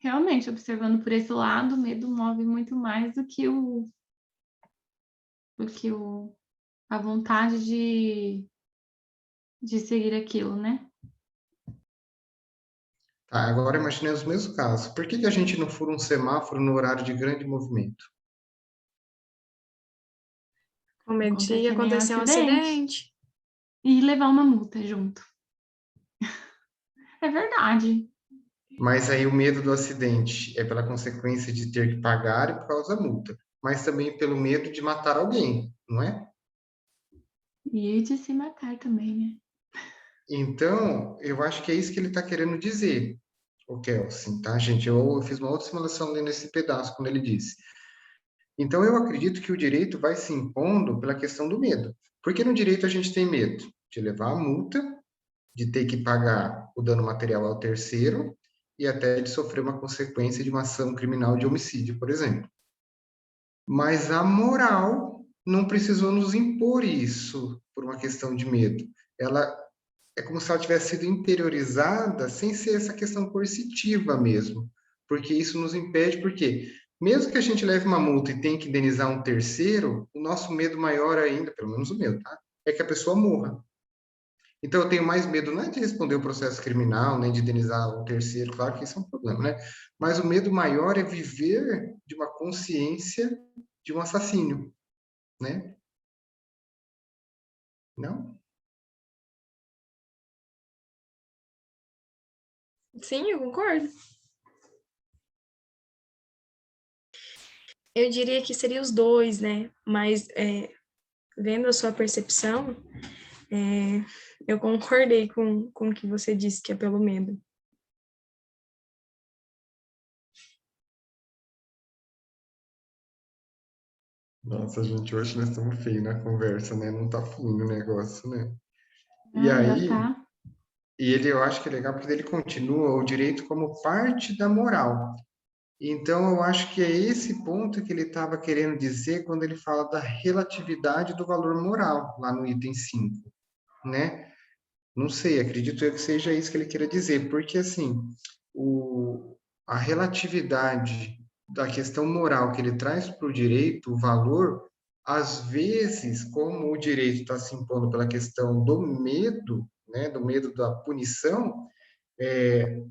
Speaker 5: Realmente, observando por esse lado, o medo move muito mais do que a vontade de seguir aquilo, né?
Speaker 2: Tá, agora imaginemos os mesmos casos. Por que a gente não fura um semáforo no horário de grande movimento?
Speaker 3: Com medo de
Speaker 5: Acontecer nenhum
Speaker 3: acontecer um acidente.
Speaker 5: E levar uma multa junto. É verdade.
Speaker 2: Mas aí o medo do acidente é pela consequência de ter que pagar e por causa da multa, mas também pelo medo de matar alguém, não é?
Speaker 5: E de se matar também, né?
Speaker 2: Então, eu acho que é isso que ele está querendo dizer, o Kelsen, tá, gente? Eu fiz uma outra simulação lendo esse pedaço, quando ele disse. Então, eu acredito que o direito vai se impondo pela questão do medo. Porque no direito a gente tem medo de levar a multa, de ter que pagar o dano material ao terceiro e até de sofrer uma consequência de uma ação criminal de homicídio, por exemplo. Mas a moral não precisou nos impor isso por uma questão de medo. Ela é como se ela tivesse sido interiorizada sem ser essa questão coercitiva mesmo. Porque isso nos impede, porque mesmo que a gente leve uma multa e tenha que indenizar um terceiro, o nosso medo maior ainda, pelo menos o meu, tá? É que a pessoa morra. Então, eu tenho mais medo não é de responder o processo criminal, nem de indenizar o terceiro, claro que isso é um problema, né? Mas o medo maior é viver de uma consciência de um assassínio, né? Não?
Speaker 3: Sim, eu concordo. Eu diria que seria os dois, né? Mas vendo a sua percepção, eu concordei com o que você disse, que é pelo medo.
Speaker 2: Nossa, gente, hoje nós estamos feios na conversa, né? Não tá fluindo o negócio, né? E
Speaker 5: Não, já
Speaker 2: aí,
Speaker 5: tá.
Speaker 2: eu acho que é legal porque ele continua o direito como parte da moral. Então, eu acho que é esse ponto que ele estava querendo dizer quando ele fala da relatividade do valor moral, lá no item 5, né? Não sei, acredito eu que seja isso que ele queira dizer, porque assim, a relatividade da questão moral que ele traz para o direito, o valor, às vezes, como o direito está se impondo pela questão do medo, né, do medo da punição,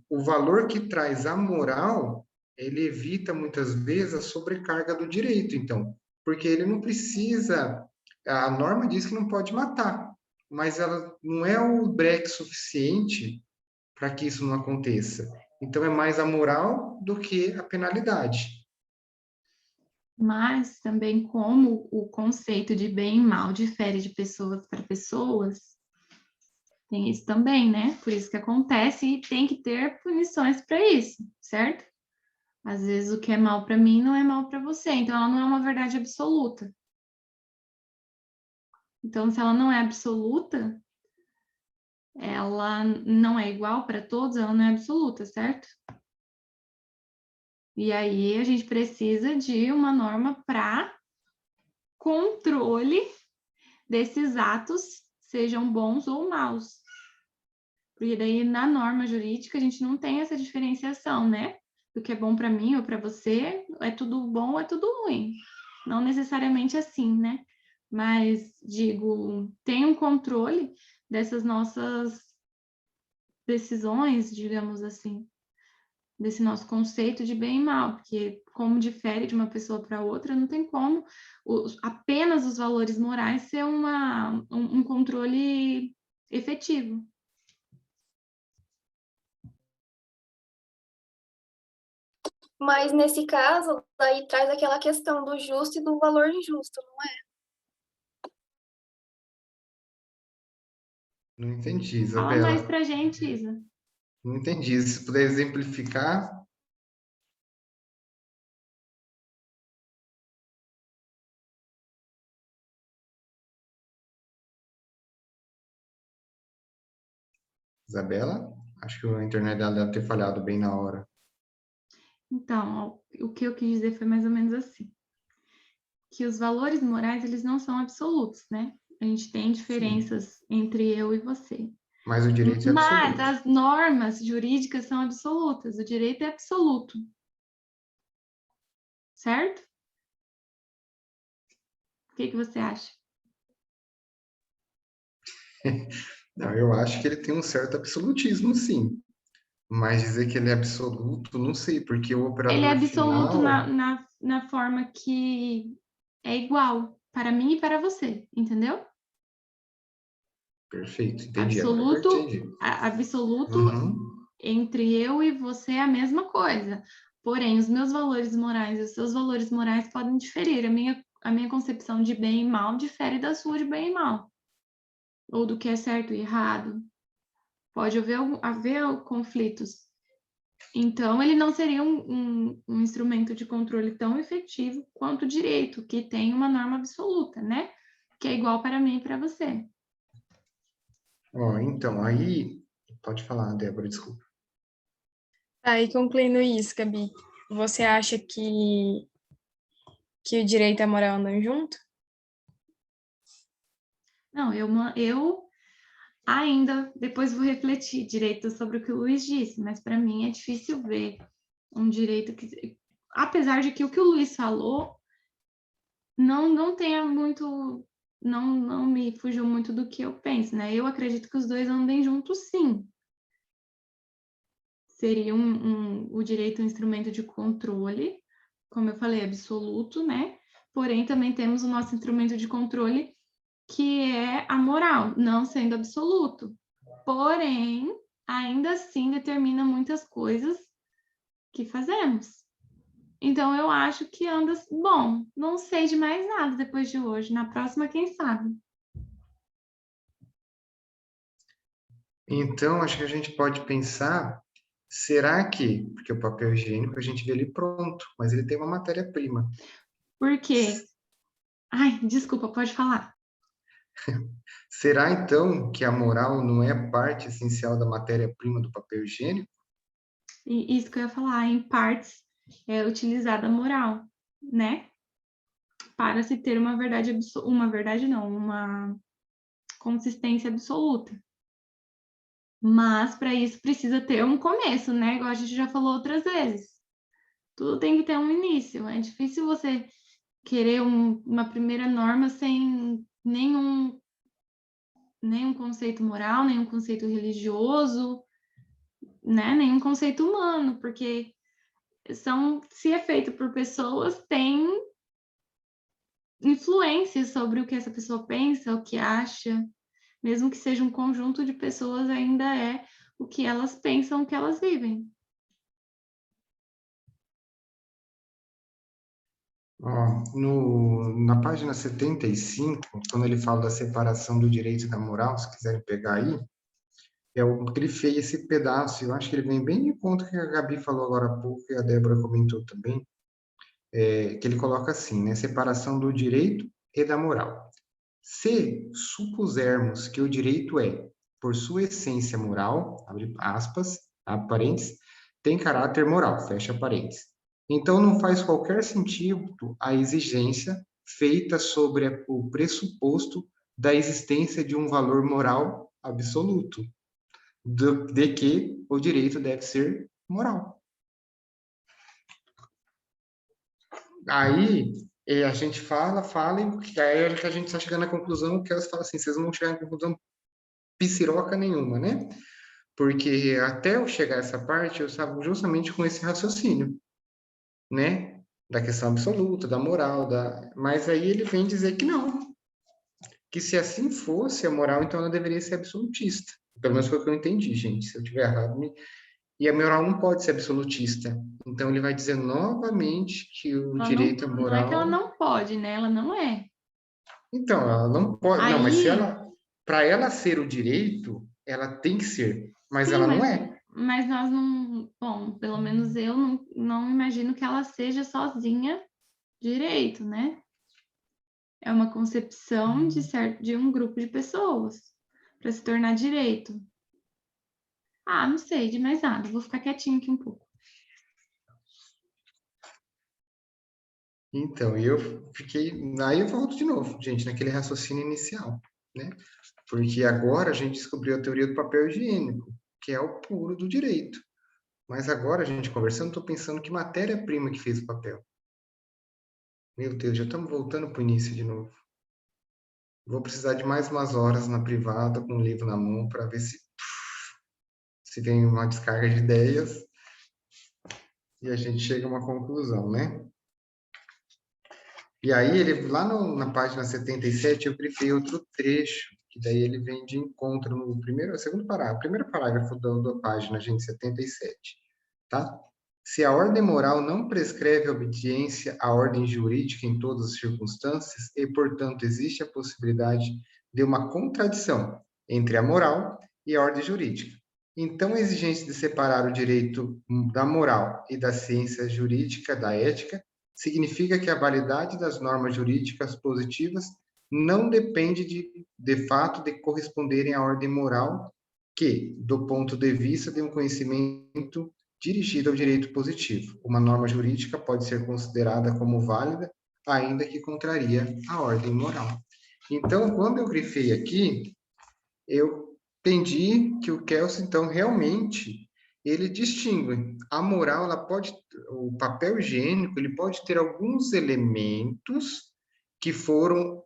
Speaker 2: o valor que traz a moral, ele evita muitas vezes a sobrecarga do direito, então, porque ele não precisa, a norma diz que não pode matar, mas ela não é o breque suficiente para que isso não aconteça. Então, é mais a moral do que a penalidade.
Speaker 5: Mas também como o conceito de bem e mal difere de pessoas para pessoas, tem isso também, né? Por isso que acontece e tem que ter punições para isso, certo? Às vezes o que é mal para mim não é mal para você, então ela não é uma verdade absoluta. Então, se ela não é absoluta, ela não é igual para todos, ela não é absoluta, certo? E aí a gente precisa de uma norma para controle desses atos, sejam bons ou maus. Porque daí na norma jurídica a gente não tem essa diferenciação, né? Do que é bom para mim ou para você, é tudo bom ou é tudo ruim. Não necessariamente assim, né? Mas, digo, tem um controle dessas nossas decisões, digamos assim. desse nosso conceito de bem e mal, porque como difere de uma pessoa para outra, não tem como apenas os valores morais ser um controle efetivo.
Speaker 6: Mas nesse caso, daí traz aquela questão do justo e do valor injusto, não é?
Speaker 2: Não entendi,
Speaker 5: Fala mais
Speaker 2: Isabela.
Speaker 5: pra gente, Isa.
Speaker 2: Não entendi. Se puder exemplificar. Isabela? Acho que a internet dela deve ter falhado bem na hora.
Speaker 5: Então, ó, o que eu quis dizer foi mais ou menos assim, que os valores morais, eles não são absolutos, né? A gente tem diferenças entre eu e você.
Speaker 2: Mas o direito é
Speaker 5: Mas
Speaker 2: absoluto.
Speaker 5: as normas jurídicas são absolutas, o direito é absoluto. Certo? O que você acha?
Speaker 2: Não, eu acho que ele tem um certo absolutismo, sim. Mas dizer que ele é absoluto, não sei, porque o
Speaker 5: Ele é
Speaker 2: operador
Speaker 5: absoluto
Speaker 2: final.
Speaker 5: na forma que é igual para mim e para você, entendeu?
Speaker 2: Perfeito, entendi. Agora eu
Speaker 5: Absoluto,
Speaker 2: entendi.
Speaker 5: absoluto
Speaker 2: Uhum.
Speaker 5: entre eu e você é a mesma coisa. Porém, os meus valores morais e os seus valores morais podem diferir. A minha concepção de bem e mal difere da sua de bem e mal. Ou do que é certo e errado. Pode haver conflitos. Então, ele não seria um instrumento de controle tão efetivo quanto o direito, que tem uma norma absoluta, né? Que é igual para mim e para você.
Speaker 2: Ó, então, aí. Pode falar, Débora, desculpa.
Speaker 3: Aí, concluindo isso, Gabi, você acha que o direito e a moral andam junto?
Speaker 5: Não, eu ainda depois vou refletir direito sobre o que o Luiz disse, mas para mim é difícil ver um direito que, apesar de que o que o Luiz falou não tenha muito, não me fugiu muito do que eu penso, né? Eu acredito que os dois andem juntos, sim. Seria o direito um instrumento de controle, como eu falei, absoluto, né? Porém, também temos o nosso instrumento de controle, que é a moral, não sendo absoluto. Porém, ainda assim determina muitas coisas que fazemos. Então, eu acho que anda bom. Não sei de mais nada depois de hoje. Na próxima, quem sabe?
Speaker 2: Então, acho que a gente pode pensar, será que, porque o papel higiênico a gente vê ele pronto, mas ele tem uma matéria-prima.
Speaker 5: Por quê? Ai, desculpa, pode falar.
Speaker 2: Será então que a moral não é parte essencial da matéria-prima do papel higiênico?
Speaker 5: E isso que eu ia falar, em partes é utilizada a moral, né? Para se ter uma verdade uma verdade não, uma consistência absoluta. Mas para isso precisa ter um começo, né? Igual a gente já falou outras vezes. Tudo tem que ter um início. É difícil você querer uma primeira norma sem nenhum conceito moral, nenhum conceito religioso, né? Nenhum conceito humano, porque se é feito por pessoas, tem influência sobre o que essa pessoa pensa, o que acha, mesmo que seja um conjunto de pessoas, ainda é o que elas pensam, o que elas vivem.
Speaker 2: Ó, na página 75, quando ele fala da separação do direito e da moral, se quiserem pegar aí, eu grifei esse pedaço, eu acho que ele vem bem de conta que a Gabi falou agora há pouco e a Débora comentou também, que ele coloca assim, né, separação do direito e da moral. Se supusermos que o direito é, por sua essência moral, abre aspas, abre parênteses, tem caráter moral, fecha parênteses. Então, não faz qualquer sentido a exigência feita sobre o pressuposto da existência de um valor moral absoluto, de que o direito deve ser moral. Aí a gente fala, e aí a gente está chegando à conclusão que elas falam assim, vocês não vão chegar à conclusão pisiroca nenhuma, né? porque até eu chegar a essa parte, eu estava justamente com esse raciocínio, né? Da questão absoluta, da moral, mas aí ele vem dizer que não, que se assim fosse a moral, então ela deveria ser absolutista. Pelo menos foi o que eu entendi, gente. Se eu estiver errado, e a moral não pode ser absolutista. Então ele vai dizer novamente que o
Speaker 5: Ela
Speaker 2: direito à
Speaker 5: não é que ela
Speaker 2: moral.
Speaker 5: não pode, né? Ela não é.
Speaker 2: Então, ela não pode. Não, mas se
Speaker 5: Aí,
Speaker 2: ela. Para ela ser o direito, ela tem que ser. Mas
Speaker 5: sim,
Speaker 2: ela não é.
Speaker 5: mas nós não. Bom, pelo menos eu não imagino que ela seja sozinha direito, né? É uma concepção de um grupo de pessoas para se tornar direito. Ah, não sei de mais nada, vou ficar quietinho aqui um pouco.
Speaker 2: Então, eu fiquei. Aí eu volto de novo, gente, naquele raciocínio inicial, né? Porque agora a gente descobriu a teoria do papel higiênico, que é o puro do direito. Mas agora, a gente conversando, estou pensando que matéria-prima que fez o papel. Meu Deus, já estamos voltando para o início de novo. Vou precisar de mais umas horas na privada, com o livro na mão, para ver se vem uma descarga de ideias e a gente chega a uma conclusão, né? E aí, ele, lá na página 77, eu grifei outro trecho, que daí ele vem de encontro no segundo parágrafo, primeiro parágrafo da página, gente, 77, tá? Se a ordem moral não prescreve a obediência à ordem jurídica em todas as circunstâncias, e, portanto, existe a possibilidade de uma contradição entre a moral e a ordem jurídica. Então, a exigência de separar o direito da moral e da ciência jurídica da ética significa que a validade das normas jurídicas positivas não depende de fato de corresponderem à ordem moral que, do ponto de vista de um conhecimento dirigido ao direito positivo, uma norma jurídica pode ser considerada como válida, ainda que contraria a ordem moral. Então, quando eu grifei aqui, eu entendi que o Kelsen, então, realmente, ele distingue. A moral, ela pode, o papel higiênico, ele pode ter alguns elementos que foram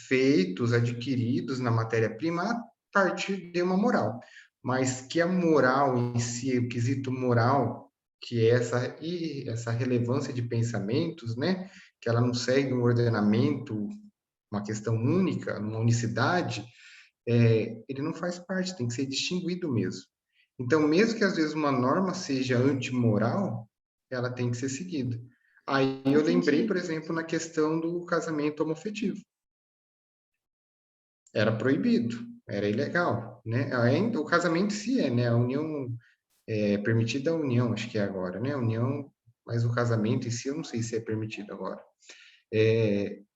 Speaker 2: feitos, adquiridos na matéria-prima a partir de uma moral. Mas que a moral em si, o quesito moral, que é essa relevância de pensamentos, né? Que ela não segue um ordenamento, uma questão única, uma unicidade, ele não faz parte, tem que ser distinguido mesmo. Então, mesmo que às vezes uma norma seja antimoral, ela tem que ser seguida. Aí eu lembrei, por exemplo, na questão do casamento homoafetivo. Era proibido, era ilegal, né? O casamento em si né? A união permitida a união, acho que é agora, né? A união, mas o casamento em si eu não sei se é permitido agora.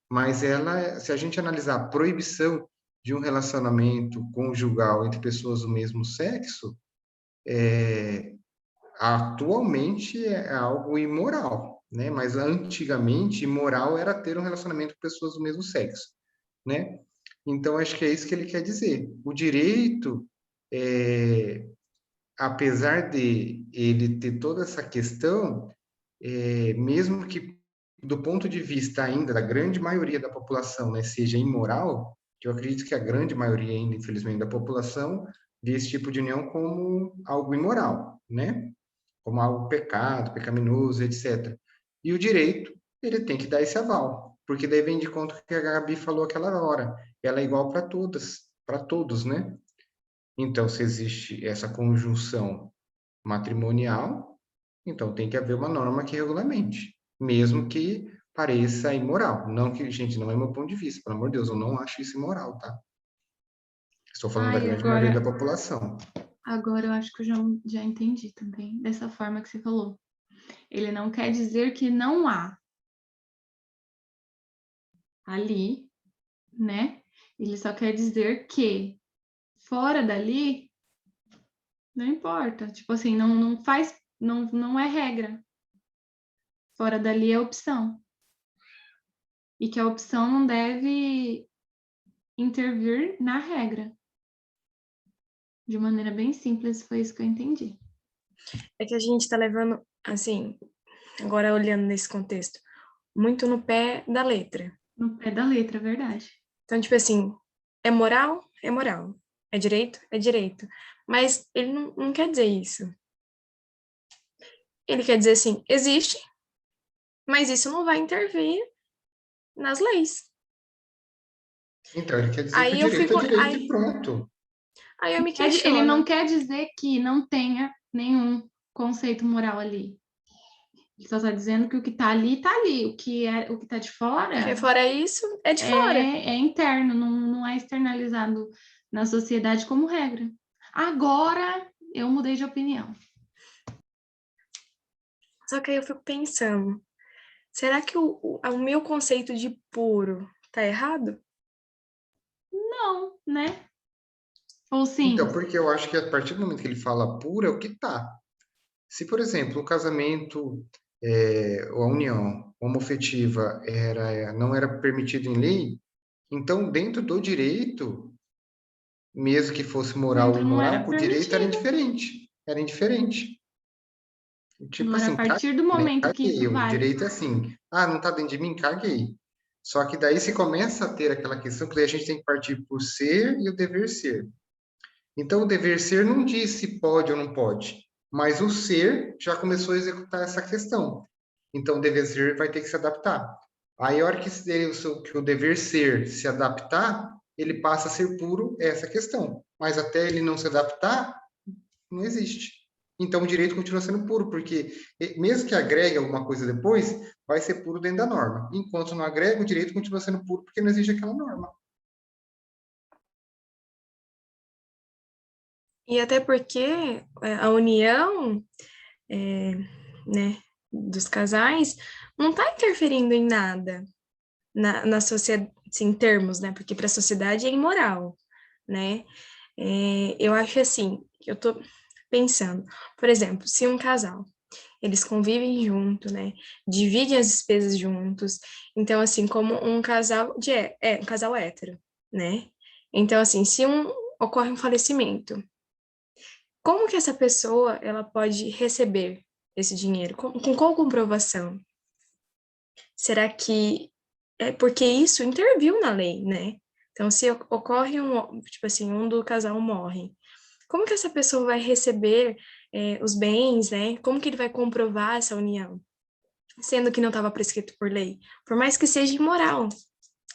Speaker 2: Mas ela, se a gente analisar a proibição de um relacionamento conjugal entre pessoas do mesmo sexo, atualmente é algo imoral, né? Mas antigamente imoral era ter um relacionamento com pessoas do mesmo sexo, né? Então acho que é isso que ele quer dizer. O direito, apesar de ele ter toda essa questão, mesmo que do ponto de vista ainda da grande maioria da população, né, seja imoral, que eu acredito que a grande maioria ainda, infelizmente, da população vê esse tipo de união como algo imoral, né? Como algo pecado, pecaminoso, etc. E o direito, ele tem que dar esse aval, porque daí vem de conta que a Gabi falou aquela hora, ela é igual para todas, para todos, né? Então, se existe essa conjunção matrimonial, então tem que haver uma norma que regulamente, mesmo que pareça imoral. Não que, gente, não é meu ponto de vista, pelo amor de Deus, eu não acho isso imoral, tá? Estou falando da
Speaker 5: Ai,
Speaker 2: grande maioria da população.
Speaker 5: agora eu acho que eu já entendi também, dessa forma que você falou. Ele não quer dizer que não há ali, né? Ele só quer dizer que fora dali, não importa. Tipo assim, não faz, não é regra. Fora dali é opção. E que a opção não deve intervir na regra. De maneira bem simples, foi isso que eu entendi.
Speaker 3: É que a gente está levando, assim, agora olhando nesse contexto, muito no pé da letra.
Speaker 5: No pé da letra, é verdade.
Speaker 3: Então, tipo assim, é moral? É moral. É direito? É direito. Mas ele não quer dizer isso. Ele quer dizer assim, existe, mas isso não vai intervir nas leis.
Speaker 2: Então, ele quer dizer que o
Speaker 3: Aí eu
Speaker 2: direito é
Speaker 3: fico,
Speaker 2: direito e pronto.
Speaker 3: aí eu me
Speaker 5: Ele não
Speaker 3: questiono.
Speaker 5: quer dizer que não tenha nenhum conceito moral ali. Ele só está dizendo que o que está ali, está ali. O que está de fora
Speaker 3: Porque fora isso, é de fora.
Speaker 5: é interno, não é externalizado na sociedade como regra. Agora eu mudei de opinião.
Speaker 3: Só que aí eu fico pensando, será que o meu conceito de puro tá errado?
Speaker 5: Não, né? Ou sim?
Speaker 2: Então, porque eu acho que a partir do momento que ele fala puro, é o que tá. Se, por exemplo, o casamento, ou a união homoafetiva não era permitido em lei, então, dentro do direito, mesmo que fosse moral ou
Speaker 5: Dentro não era
Speaker 2: imoral, o direito era
Speaker 5: permitido.
Speaker 2: indiferente. Era indiferente.
Speaker 5: Não
Speaker 2: Tipo
Speaker 5: era a
Speaker 2: assim,
Speaker 5: partir do
Speaker 2: caguei, né?
Speaker 5: momento que
Speaker 2: Caguei.
Speaker 5: isso
Speaker 2: O
Speaker 5: vai.
Speaker 2: direito é assim, não tá dentro de mim, caguei. Só que daí se começa a ter aquela questão que daí a gente tem que partir por ser e o dever ser. Então, o dever ser não diz se pode ou não pode, mas o ser já começou a executar essa questão. Então, o dever ser vai ter que se adaptar. Aí, a hora que o dever ser se adaptar, ele passa a ser puro essa questão. Mas até ele não se adaptar, não existe. Então, o direito continua sendo puro, porque mesmo que agregue alguma coisa depois, vai ser puro dentro da norma. Enquanto não agrega, o direito continua sendo puro porque não existe aquela norma.
Speaker 3: E até porque a união, né, dos casais não está interferindo em nada na sociedade, assim, em termos, né? Porque para a sociedade é imoral, né? Eu acho assim, eu tô pensando, por exemplo, se um casal, eles convivem junto, né? Dividem as despesas juntos. Então, assim, como um casal um casal hétero, né? Então, assim, se ocorre um falecimento, como que essa pessoa ela pode receber esse dinheiro? Com qual comprovação? Será que é porque isso interviu na lei, né? Então, se ocorre tipo assim, um do casal morre, como que essa pessoa vai receber os bens, né? Como que ele vai comprovar essa união, sendo que não estava prescrito por lei? Por mais que seja imoral,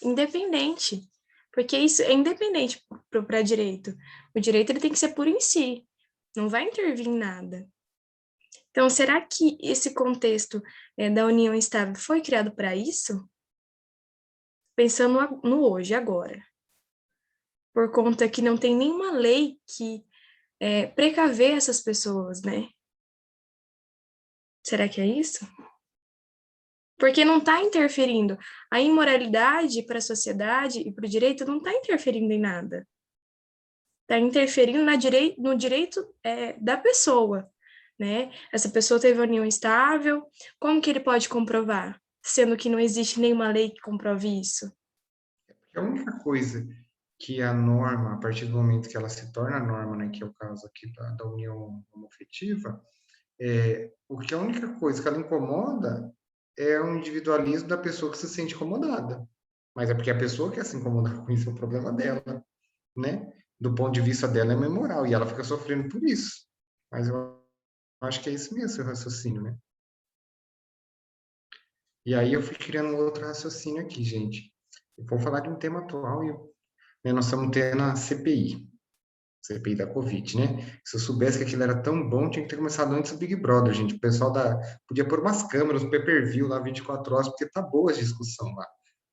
Speaker 3: independente, porque isso é independente para direito. O direito ele tem que ser puro em si, não vai intervir em nada. Então, será que esse contexto da união estável foi criado para isso? Pensando no hoje, agora. Por conta que não tem nenhuma lei que precaver essas pessoas, né? Será que é isso? Porque não está interferindo. A imoralidade para a sociedade e para o direito não está interferindo em nada. Está interferindo no direito da pessoa, né? Essa pessoa teve união estável, como que ele pode comprovar? Sendo que não existe nenhuma lei que comprove isso.
Speaker 2: A única coisa que a norma, a partir do momento que ela se torna norma, né, que é o caso aqui da união homoafetiva, porque a única coisa que ela incomoda é o individualismo da pessoa que se sente incomodada. Mas é porque a pessoa quer se incomodar com isso, é o problema dela, né? Do ponto de vista dela é imoral e ela fica sofrendo por isso. Mas eu acho que é isso mesmo, seu raciocínio, né? E aí eu fui criando um outro raciocínio aqui, gente. Eu vou falar de um tema atual né, nós estamos tendo a CPI da Covid, né? Se eu soubesse que aquilo era tão bom, tinha que ter começado antes do Big Brother, gente. O pessoal podia pôr umas câmeras, um pay-per-view lá 24 horas, porque tá boa a discussão lá,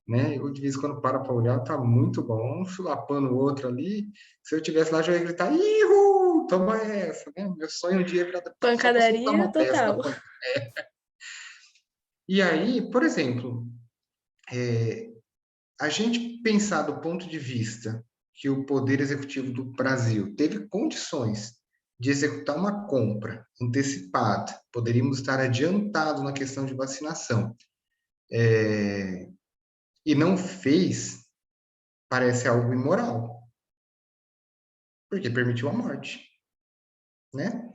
Speaker 2: né? Eu, de vez em quando, para olhar, tá muito bom. Um chulapando o outro ali. Se eu tivesse lá, já ia gritar, ihu, toma essa, né? Meu sonho um dia é virar deputado só para soltar
Speaker 3: Pancadaria
Speaker 2: uma dessa.
Speaker 3: total.
Speaker 2: E aí, por exemplo, a gente pensar do ponto de vista que o Poder Executivo do Brasil teve condições de executar uma compra antecipada, poderíamos estar adiantados na questão de vacinação, e não fez, parece algo imoral, porque permitiu a morte, né?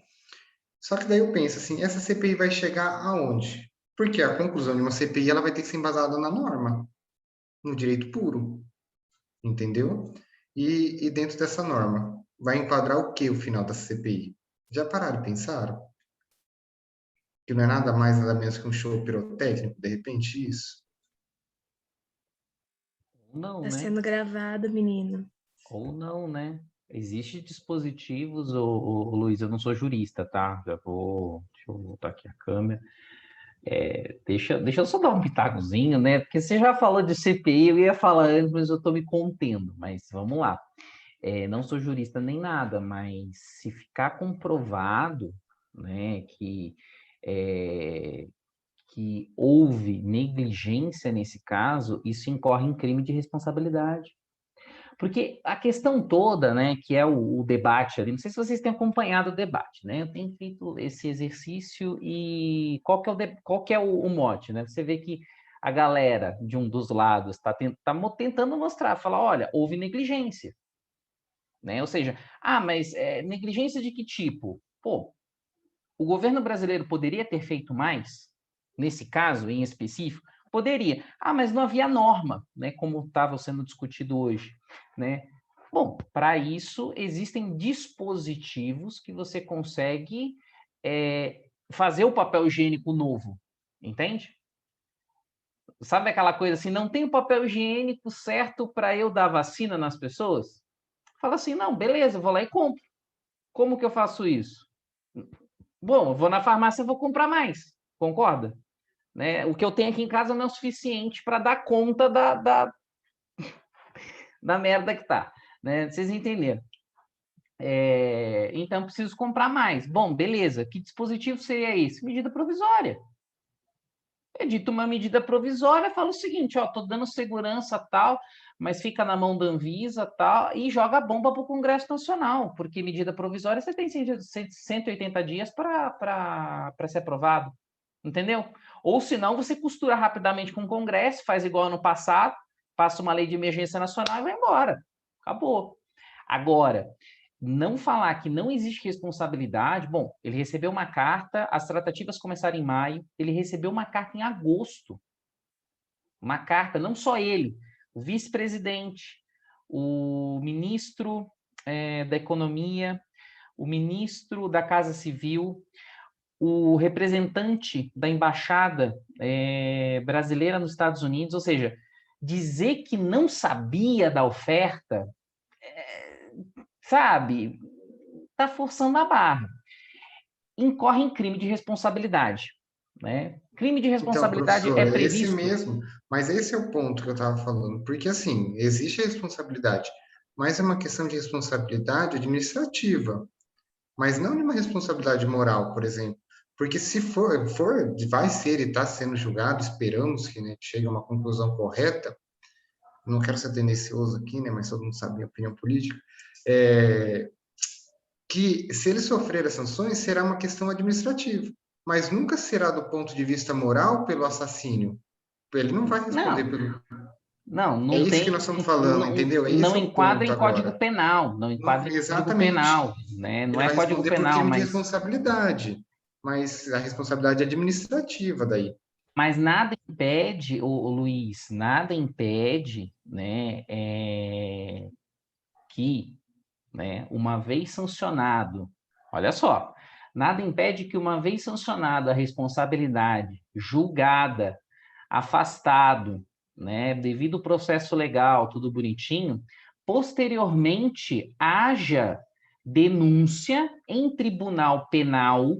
Speaker 2: Só que daí eu penso assim, essa CPI vai chegar aonde? Porque a conclusão de uma CPI ela vai ter que ser embasada na norma, no direito puro, entendeu? E dentro dessa norma, vai enquadrar o que o final da CPI? Já pararam e pensaram? Que não é nada mais, nada menos que um show pirotécnico, de repente, isso?
Speaker 1: Não,
Speaker 3: Tá
Speaker 1: né?
Speaker 3: sendo gravado, menino.
Speaker 1: Ou não, né? Existem dispositivos, Luiz, eu não sou jurista, tá? Deixa eu voltar aqui a câmera. Deixa eu só dar um pitacozinho, né? Porque você já falou de CPI, eu ia falar antes, mas eu tô me contendo. Mas vamos lá. Não sou jurista nem nada, mas se ficar comprovado, né, que houve negligência nesse caso, isso incorre em crime de responsabilidade. Porque a questão toda, né, que é o debate ali, não sei se vocês têm acompanhado o debate, né? Eu tenho feito esse exercício e qual que é o mote, né? Você vê que a galera de um dos lados está tentando mostrar, falar, olha, houve negligência, né? Ou seja, mas negligência de que tipo? Pô, o governo brasileiro poderia ter feito mais, nesse caso em específico? Poderia. Mas não havia norma, né, como estava sendo discutido hoje, né? Bom, para isso existem dispositivos que você consegue fazer o papel higiênico novo, entende? Sabe aquela coisa assim, não tem o papel higiênico certo para eu dar vacina nas pessoas? Fala assim, não, beleza, eu vou lá e compro. Como que eu faço isso? Bom, eu vou na farmácia e vou comprar mais, concorda? Né? O que eu tenho aqui em casa não é o suficiente para dar conta da merda que tá. Né? Vocês entenderam. Então, preciso comprar mais. Bom, beleza. Que dispositivo seria esse? Medida provisória. Edito uma medida provisória, falo o seguinte, ó, tô dando segurança tal, mas fica na mão da Anvisa tal, e joga a bomba para o Congresso Nacional, porque medida provisória você tem 180 dias para ser aprovado, entendeu? Ou senão você costura rapidamente com o Congresso, faz igual ano passado, passa uma lei de emergência nacional e vai embora. Acabou. Agora, não falar que não existe responsabilidade. Bom, ele recebeu uma carta, as tratativas começaram em maio, ele recebeu uma carta em agosto. Uma carta, não só ele, o vice-presidente, o ministro da Economia, o ministro da Casa Civil, o representante da embaixada brasileira nos Estados Unidos, ou seja, dizer que não sabia da oferta, sabe, está forçando a barra. Incorre em crime de responsabilidade, né? Crime de
Speaker 2: Então,
Speaker 1: responsabilidade
Speaker 2: professor,
Speaker 1: é
Speaker 2: é esse
Speaker 1: previsto.
Speaker 2: mesmo, mas esse é o ponto que eu estava falando, porque assim, existe a responsabilidade, mas é uma questão de responsabilidade administrativa, mas não de uma responsabilidade moral, por exemplo. Porque se vai ser e está sendo julgado, esperamos que, né, chegue a uma conclusão correta, não quero ser tendencioso aqui, né, mas todo mundo sabe a minha opinião política, que se ele sofrer as sanções, será uma questão administrativa, mas nunca será do ponto de vista moral pelo assassínio. Ele não vai responder
Speaker 1: Não,
Speaker 2: pelo. É
Speaker 1: não
Speaker 2: isso que
Speaker 1: tem,
Speaker 2: nós estamos falando, entendeu?
Speaker 1: não
Speaker 2: Esse é o
Speaker 1: enquadra
Speaker 2: ponto
Speaker 1: em Código
Speaker 2: agora.
Speaker 1: Penal, não enquadra em Código
Speaker 2: Exatamente.
Speaker 1: Penal, né? Não
Speaker 2: Ele
Speaker 1: é
Speaker 2: vai
Speaker 1: Código
Speaker 2: responder por
Speaker 1: Penal,
Speaker 2: crime de
Speaker 1: mas
Speaker 2: responsabilidade, mas a responsabilidade é administrativa daí.
Speaker 1: nada impede, o Luiz, nada impede, né, que, né, uma vez sancionado, olha só, nada impede que uma vez sancionada a responsabilidade, julgada, afastado, né, devido ao processo legal, tudo bonitinho, posteriormente haja denúncia em tribunal penal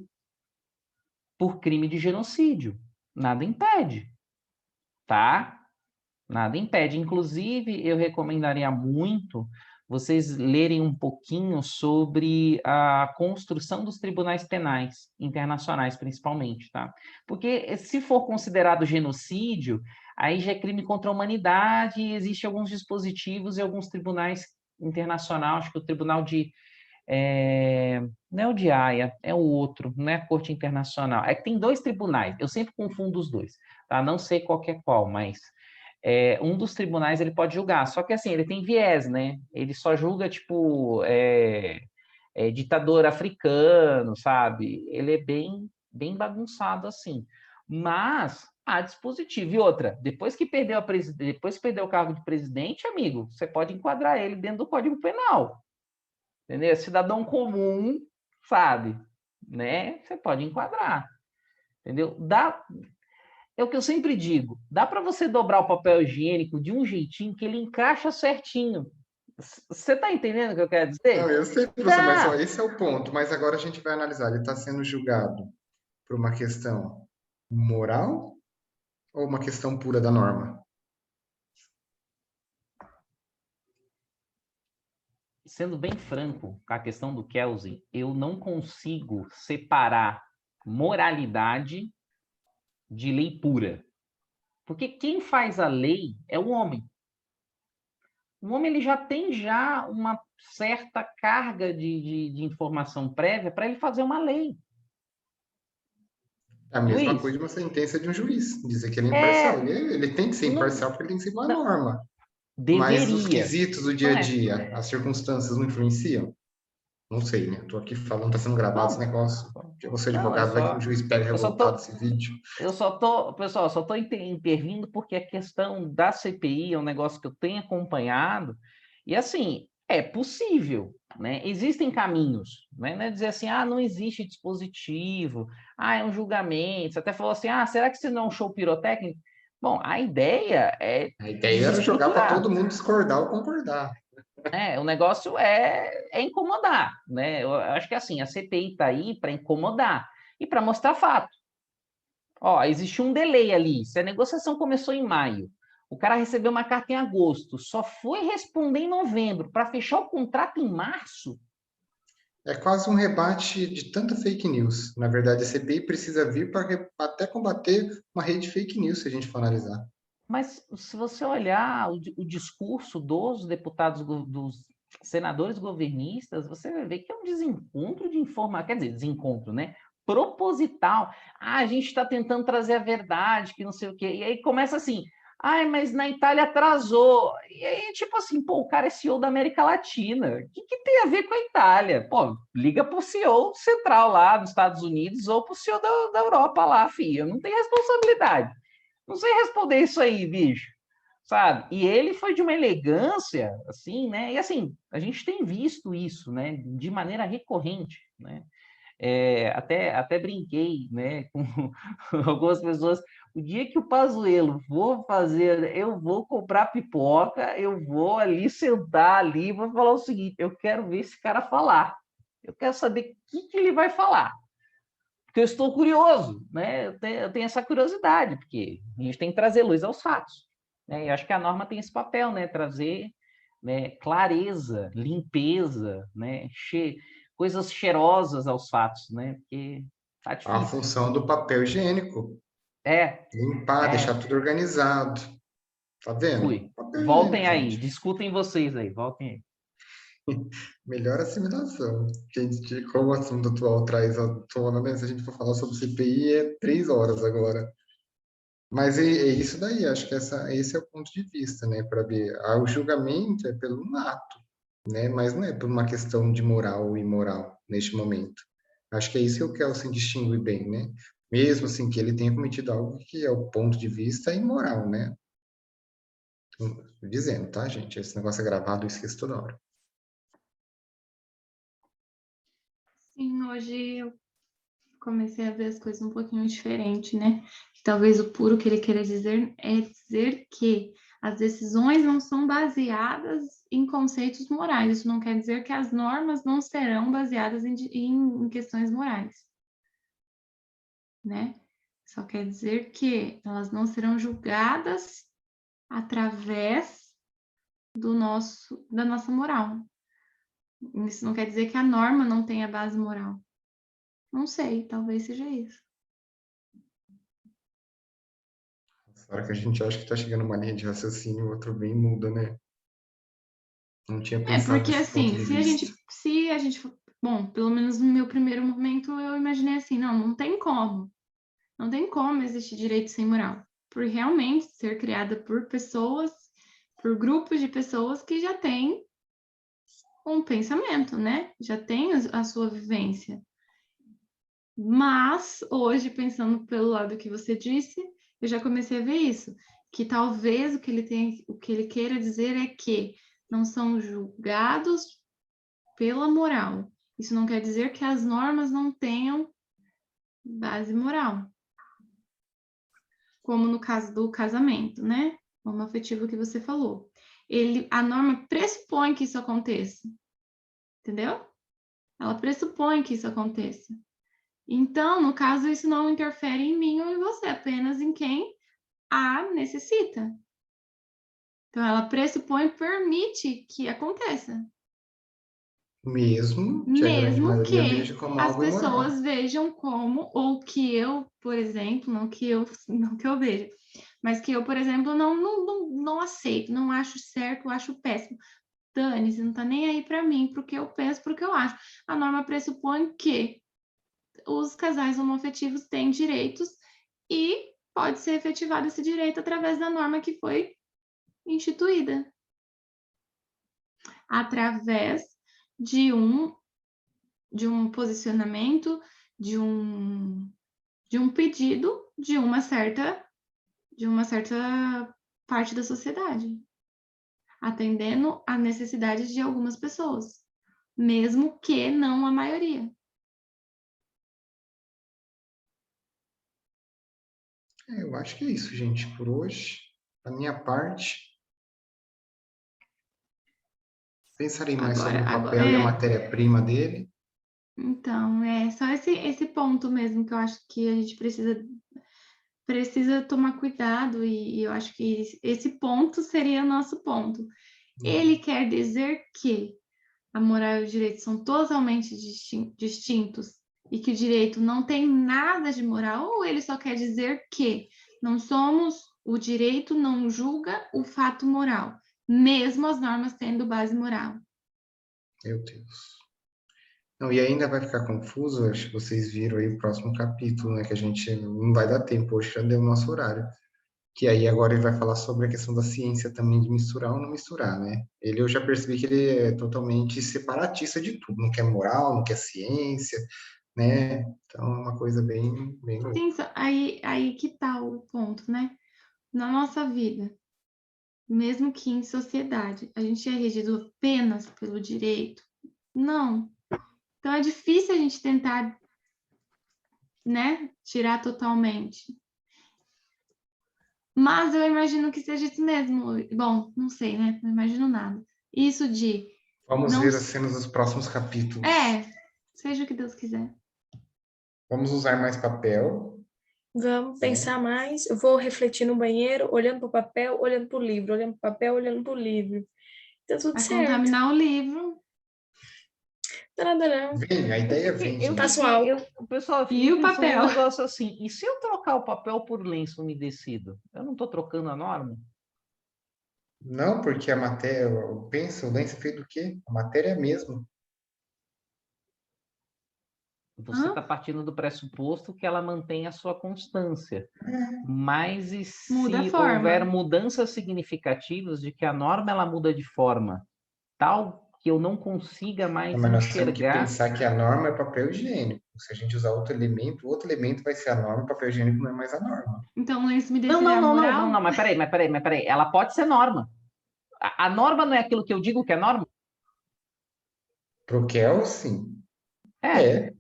Speaker 1: por crime de genocídio. Nada impede, tá? Nada impede. Inclusive, eu recomendaria muito vocês lerem um pouquinho sobre a construção dos tribunais penais internacionais, principalmente, tá? Porque se for considerado genocídio, aí já é crime contra a humanidade e existem alguns dispositivos e alguns tribunais internacionais, acho que o tribunal de não é o de Haia, é o outro, não é a Corte Internacional. É que tem dois tribunais, eu sempre confundo os dois, tá? Não sei qual que é qual, mas um dos tribunais ele pode julgar, só que assim, ele tem viés, né? Ele só julga, tipo, ditador africano, sabe? Ele é bem bagunçado assim. Mas há dispositivo. E outra, depois que perdeu o cargo de presidente, amigo, você pode enquadrar ele dentro do Código Penal. entendeu? Cidadão comum, sabe, né? Você pode enquadrar, entendeu? É o que eu sempre digo, dá para você dobrar o papel higiênico de um jeitinho que ele encaixa certinho. Você está entendendo o que eu quero
Speaker 2: Não,
Speaker 1: dizer?
Speaker 2: eu sei, professor, mas ó,
Speaker 1: Dá.
Speaker 2: esse é o ponto. Mas agora a gente vai analisar. Ele está sendo julgado por uma questão moral ou uma questão pura da norma?
Speaker 1: Sendo bem franco com a questão do Kelsen, eu não consigo separar moralidade de lei pura. Porque quem faz a lei é o homem. O homem ele já tem uma certa carga de informação prévia para ele fazer uma lei.
Speaker 2: É a mesma
Speaker 1: Luiz,
Speaker 2: coisa de uma sentença de um juiz, dizer que ele é imparcial.
Speaker 1: é,
Speaker 2: Ele tem que ser
Speaker 1: não,
Speaker 2: imparcial porque ele tem que seguir uma
Speaker 1: não,
Speaker 2: norma. Mas os
Speaker 1: deveria,
Speaker 2: quesitos do dia
Speaker 1: não
Speaker 2: a
Speaker 1: é.
Speaker 2: dia, as circunstâncias não influenciam? Não sei, né? Estou aqui falando, está sendo gravado esse
Speaker 1: Não,
Speaker 2: negócio. Eu vou ser
Speaker 1: não,
Speaker 2: advogado, vai que o juiz pega
Speaker 1: eu só
Speaker 2: revoltado
Speaker 1: tô,
Speaker 2: esse vídeo.
Speaker 1: pessoal, só estou intervindo porque a questão da CPI é um negócio que eu tenho acompanhado, e assim, é possível, né? Existem caminhos, né? Não é dizer assim, não existe dispositivo, é um julgamento. Você até falou assim, será que isso não é um show pirotécnico? Bom, a ideia é
Speaker 2: A ideia era jogar para
Speaker 1: desestruturar.
Speaker 2: todo mundo discordar ou concordar.
Speaker 1: O negócio é incomodar, né? Eu acho que assim, a CPI está aí para incomodar e para mostrar fato. Ó, existe um delay ali. Se a negociação começou em maio, o cara recebeu uma carta em agosto, só foi responder em novembro para fechar o contrato em março.
Speaker 2: É quase um rebate de tanta fake news. Na verdade, a CPI precisa vir para até combater uma rede de fake news, se a gente for analisar.
Speaker 1: Mas se você olhar o discurso dos deputados, dos senadores governistas, você vai ver que é um desencontro de informação, quer dizer, desencontro, né? Proposital. A gente está tentando trazer a verdade, que não sei o quê. E aí começa assim, mas na Itália atrasou. E aí, tipo assim, pô, o cara é CEO da América Latina. O que tem a ver com a Itália? Pô, liga pro CEO central lá dos Estados Unidos ou pro CEO da Europa lá, filho. Eu não tenho responsabilidade. Não sei responder isso aí, bicho, sabe? E ele foi de uma elegância, assim, né? E assim, a gente tem visto isso, né? De maneira recorrente, né? Até brinquei, né? Com algumas pessoas. O dia que o Pazuello for fazer, eu vou comprar pipoca, eu vou ali sentar ali, vou falar o seguinte: eu quero ver esse cara falar. Eu quero saber o que ele vai falar. Porque eu estou curioso, né? Eu tenho essa curiosidade, porque a gente tem que trazer luz aos fatos, né? E acho que a norma tem esse papel, né? Trazer, né, clareza, limpeza, né? Coisas cheirosas aos fatos, né? Porque tá
Speaker 2: A
Speaker 1: difícil.
Speaker 2: função do papel higiênico.
Speaker 1: É,
Speaker 2: Limpar,
Speaker 1: é,
Speaker 2: deixar tudo organizado. Tá vendo?
Speaker 1: fui.
Speaker 2: Papel higiênico,
Speaker 1: Voltem aí,
Speaker 2: gente.
Speaker 1: discutem vocês aí, voltem aí.
Speaker 2: Melhor assimilação. Gente, como o assunto atual traz à tona, né? Se a gente for falar sobre CPI, é 3 horas agora. Mas é isso daí, acho que esse é o ponto de vista, né? Para ver. O julgamento é pelo ato, né? Mas não é por uma questão de moral ou imoral neste momento. Acho que é isso que o Kelsen distingue bem, né? Mesmo assim que ele tenha cometido algo que é o ponto de vista imoral, né? Tô dizendo, tá, gente? Esse negócio é gravado, eu esqueço toda hora.
Speaker 5: Sim, hoje eu comecei a ver as coisas um pouquinho diferente, né? Talvez o puro que ele queira dizer é dizer que as decisões não são baseadas em conceitos morais. Isso não quer dizer que as normas não serão baseadas em questões morais, né? Só quer dizer que elas não serão julgadas através da nossa moral. Isso não quer dizer que a norma não tenha base moral. Não sei, talvez seja isso.
Speaker 2: Na hora que a gente acha que tá chegando uma linha de raciocínio, o outro bem muda, né? Não tinha pensado
Speaker 5: Porque
Speaker 2: nesse ponto
Speaker 5: assim,
Speaker 2: de vista.
Speaker 5: se a gente, bom, pelo menos no meu primeiro momento eu imaginei assim, não tem como. Não tem como existir direito sem moral. Por realmente ser criada por pessoas, por grupos de pessoas que já têm um pensamento, né? Já têm a sua vivência. Mas hoje, pensando pelo lado que você disse, eu já comecei a ver isso, que talvez o que ele queira dizer é que não são julgados pela moral. Isso não quer dizer que as normas não tenham base moral. Como no caso do casamento, né? Homoafetivo que você falou. A norma pressupõe que isso aconteça. Entendeu? Ela pressupõe que isso aconteça. Então, no caso, isso não interfere em mim ou em você, apenas em quem a necessita. Então, ela pressupõe e permite que aconteça.
Speaker 2: Mesmo que a grande
Speaker 5: Mesmo
Speaker 2: maioria
Speaker 5: que
Speaker 2: veja como
Speaker 5: as
Speaker 2: algo imoral.
Speaker 5: pessoas vejam como, ou que eu, por exemplo, não que eu veja, mas que eu, por exemplo, não aceito, não acho certo, acho péssimo. Dane-se, não tá nem aí para mim, pro que eu penso, pro que eu acho. A norma pressupõe que os casais homoafetivos têm direitos e pode ser efetivado esse direito através da norma que foi instituída. Através de um posicionamento, de um pedido de uma certa parte da sociedade, atendendo à necessidade de algumas pessoas, mesmo que não a maioria.
Speaker 2: Eu acho que é isso, gente, por hoje. Da minha parte, pensarei mais sobre o papel e a matéria-prima dele.
Speaker 5: Então, é só esse ponto mesmo que eu acho que a gente precisa tomar cuidado, e eu acho que esse ponto seria o nosso ponto. Ele quer dizer que a moral e o direito são totalmente distintos e que o direito não tem nada de moral, ou ele só quer dizer que o direito não julga o fato moral, mesmo as normas tendo base moral?
Speaker 2: Meu Deus. Não, e ainda vai ficar confuso, acho que vocês viram aí o próximo capítulo, né? Que a gente não vai dar tempo, hoje já deu o nosso horário. Que aí agora ele vai falar sobre a questão da ciência também, de misturar ou não misturar, né? Eu já percebi que ele é totalmente separatista de tudo, não quer moral, não quer ciência, né? Então é uma coisa bem louca.
Speaker 5: Sim, aí que tá o ponto, né? Na nossa vida, mesmo que em sociedade, a gente é regido apenas pelo direito? Não. Então é difícil a gente tentar, né, tirar totalmente. Mas eu imagino que seja isso mesmo. Bom, não sei, né? Não imagino nada. Isso de...
Speaker 2: Vamos ver as cenas dos próximos capítulos.
Speaker 5: Seja o que Deus quiser.
Speaker 2: Vamos usar mais papel.
Speaker 3: Vamos pensar mais. Eu vou refletir no banheiro, olhando para o papel, olhando para o livro, olhando para o papel, olhando para o livro. Tá tudo
Speaker 5: Vai
Speaker 3: certo.
Speaker 5: contaminar o livro.
Speaker 2: Vem, a ideia vem.
Speaker 1: O pessoal
Speaker 5: E o papel?
Speaker 1: Um negócio assim, e se eu trocar o papel por lenço umedecido? Eu não estou trocando a norma?
Speaker 2: Não, porque a matéria, o lenço é feito do quê? A matéria é a mesma.
Speaker 1: Você está partindo do pressuposto que ela mantém a sua constância. Mas e se houver mudanças significativas de que a norma ela muda de forma tal que eu não consiga mais
Speaker 2: mas nós temos que
Speaker 1: enxergar...
Speaker 2: pensar que a norma é papel higiênico. Se a gente usar outro elemento vai ser a norma, o papel higiênico não é mais a norma.
Speaker 5: Então o lenço umedecido é a moral?
Speaker 1: Não, mas peraí. Ela pode ser norma. A norma não é aquilo que eu digo que é norma?
Speaker 2: Pro Kel, sim.
Speaker 1: É.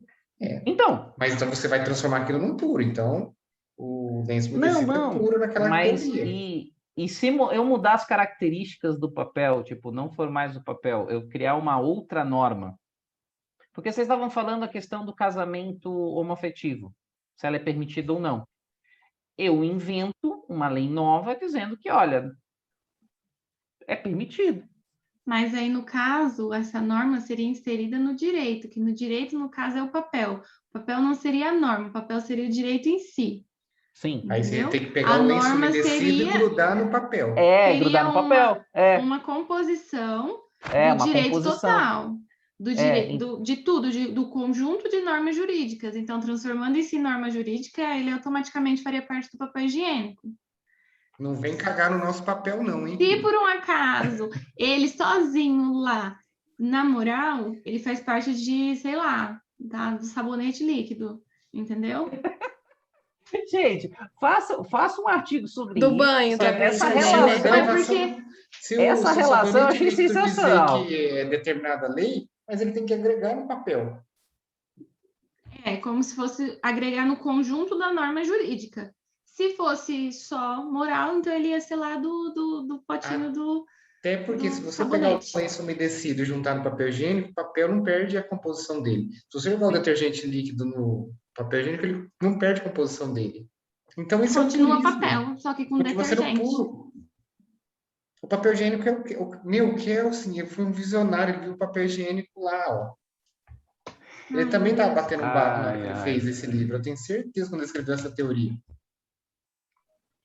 Speaker 1: Então.
Speaker 2: Mas então você vai transformar aquilo num puro. Então, o lenço umedecido é puro naquela teoria.
Speaker 1: E se eu mudar as características do papel, tipo, não for mais o papel, eu criar uma outra norma? Porque vocês estavam falando a questão do casamento homoafetivo, se ela é permitida ou não. Eu invento uma lei nova dizendo que, olha, é permitido.
Speaker 5: Mas aí, no caso, essa norma seria inserida no direito, que no direito, no caso, é o papel. O papel não seria a norma, o papel seria o direito em si.
Speaker 1: Sim.
Speaker 2: Aí você tem que pegar o lenço umedecido e grudar no papel.
Speaker 1: Grudar no papel.
Speaker 5: Uma composição
Speaker 1: do direito
Speaker 5: total. De tudo, do conjunto de normas jurídicas. Então, transformando isso em norma jurídica, ele automaticamente faria parte do papel higiênico.
Speaker 2: Não vem cagar no nosso papel, não, hein?
Speaker 5: Se por um acaso ele sozinho lá, na moral, ele faz parte de, sei lá, do sabonete líquido, entendeu?
Speaker 1: Gente, faça um artigo sobre isso.
Speaker 3: Do banho,
Speaker 1: essa relação.
Speaker 2: Se essa relação eu achei sensacional. Que é determinada lei, mas ele tem que agregar no papel.
Speaker 5: É como se fosse agregar no conjunto da norma jurídica. Se fosse só moral, então ele ia ser lá do potinho do
Speaker 2: Até porque
Speaker 5: do
Speaker 2: se você pegar o
Speaker 5: sabonete.
Speaker 2: lenço umedecido e juntar no papel higiênico, o papel não perde a composição dele. Se você jogar o detergente líquido no papel higiênico, ele não perde a composição dele. Então, isso é um
Speaker 5: Continua
Speaker 2: purismo.
Speaker 5: papel, só que com
Speaker 2: Continua sendo
Speaker 5: detergente.
Speaker 2: puro. O papel higiênico é o que? O Kelsen, ele foi um visionário, ele viu o papel higiênico lá, ó. Ele
Speaker 5: Ai,
Speaker 2: também
Speaker 5: meu
Speaker 2: estava
Speaker 5: Deus.
Speaker 2: batendo um papo na hora
Speaker 1: Ai,
Speaker 2: que ele
Speaker 1: ai.
Speaker 2: fez esse livro. Eu tenho certeza quando ele escreveu essa teoria.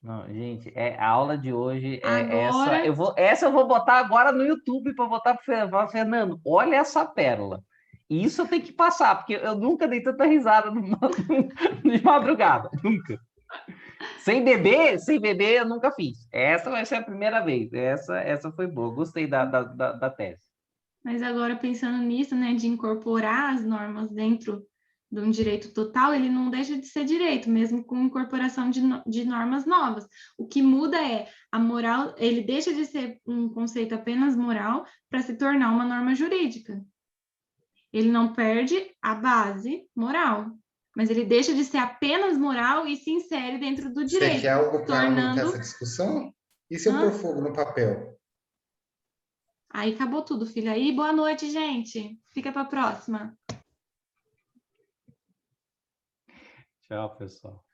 Speaker 1: Não, gente, a aula de hoje é essa.
Speaker 5: Agora,
Speaker 1: Essa eu vou botar agora no YouTube para botar para Fernando. Olha essa pérola. Isso eu tenho que passar, porque eu nunca dei tanta risada de madrugada. Nunca. Sem beber, eu nunca fiz. Essa vai ser a primeira vez. Essa foi boa. Gostei da tese.
Speaker 5: mas agora pensando nisso, né, de incorporar as normas dentro de um direito total, ele não deixa de ser direito, mesmo com incorporação de normas novas. O que muda é a moral, ele deixa de ser um conceito apenas moral para se tornar uma norma jurídica. Ele não perde a base moral, mas ele deixa de ser apenas moral e se insere dentro do
Speaker 2: Você
Speaker 5: direito,
Speaker 2: quer algo para aumentar
Speaker 5: tornando...
Speaker 2: essa discussão? E se eu pôr fogo no papel?
Speaker 5: Aí acabou tudo, filha. Aí, boa noite, gente. Fica para a próxima.
Speaker 1: Tchau, pessoal.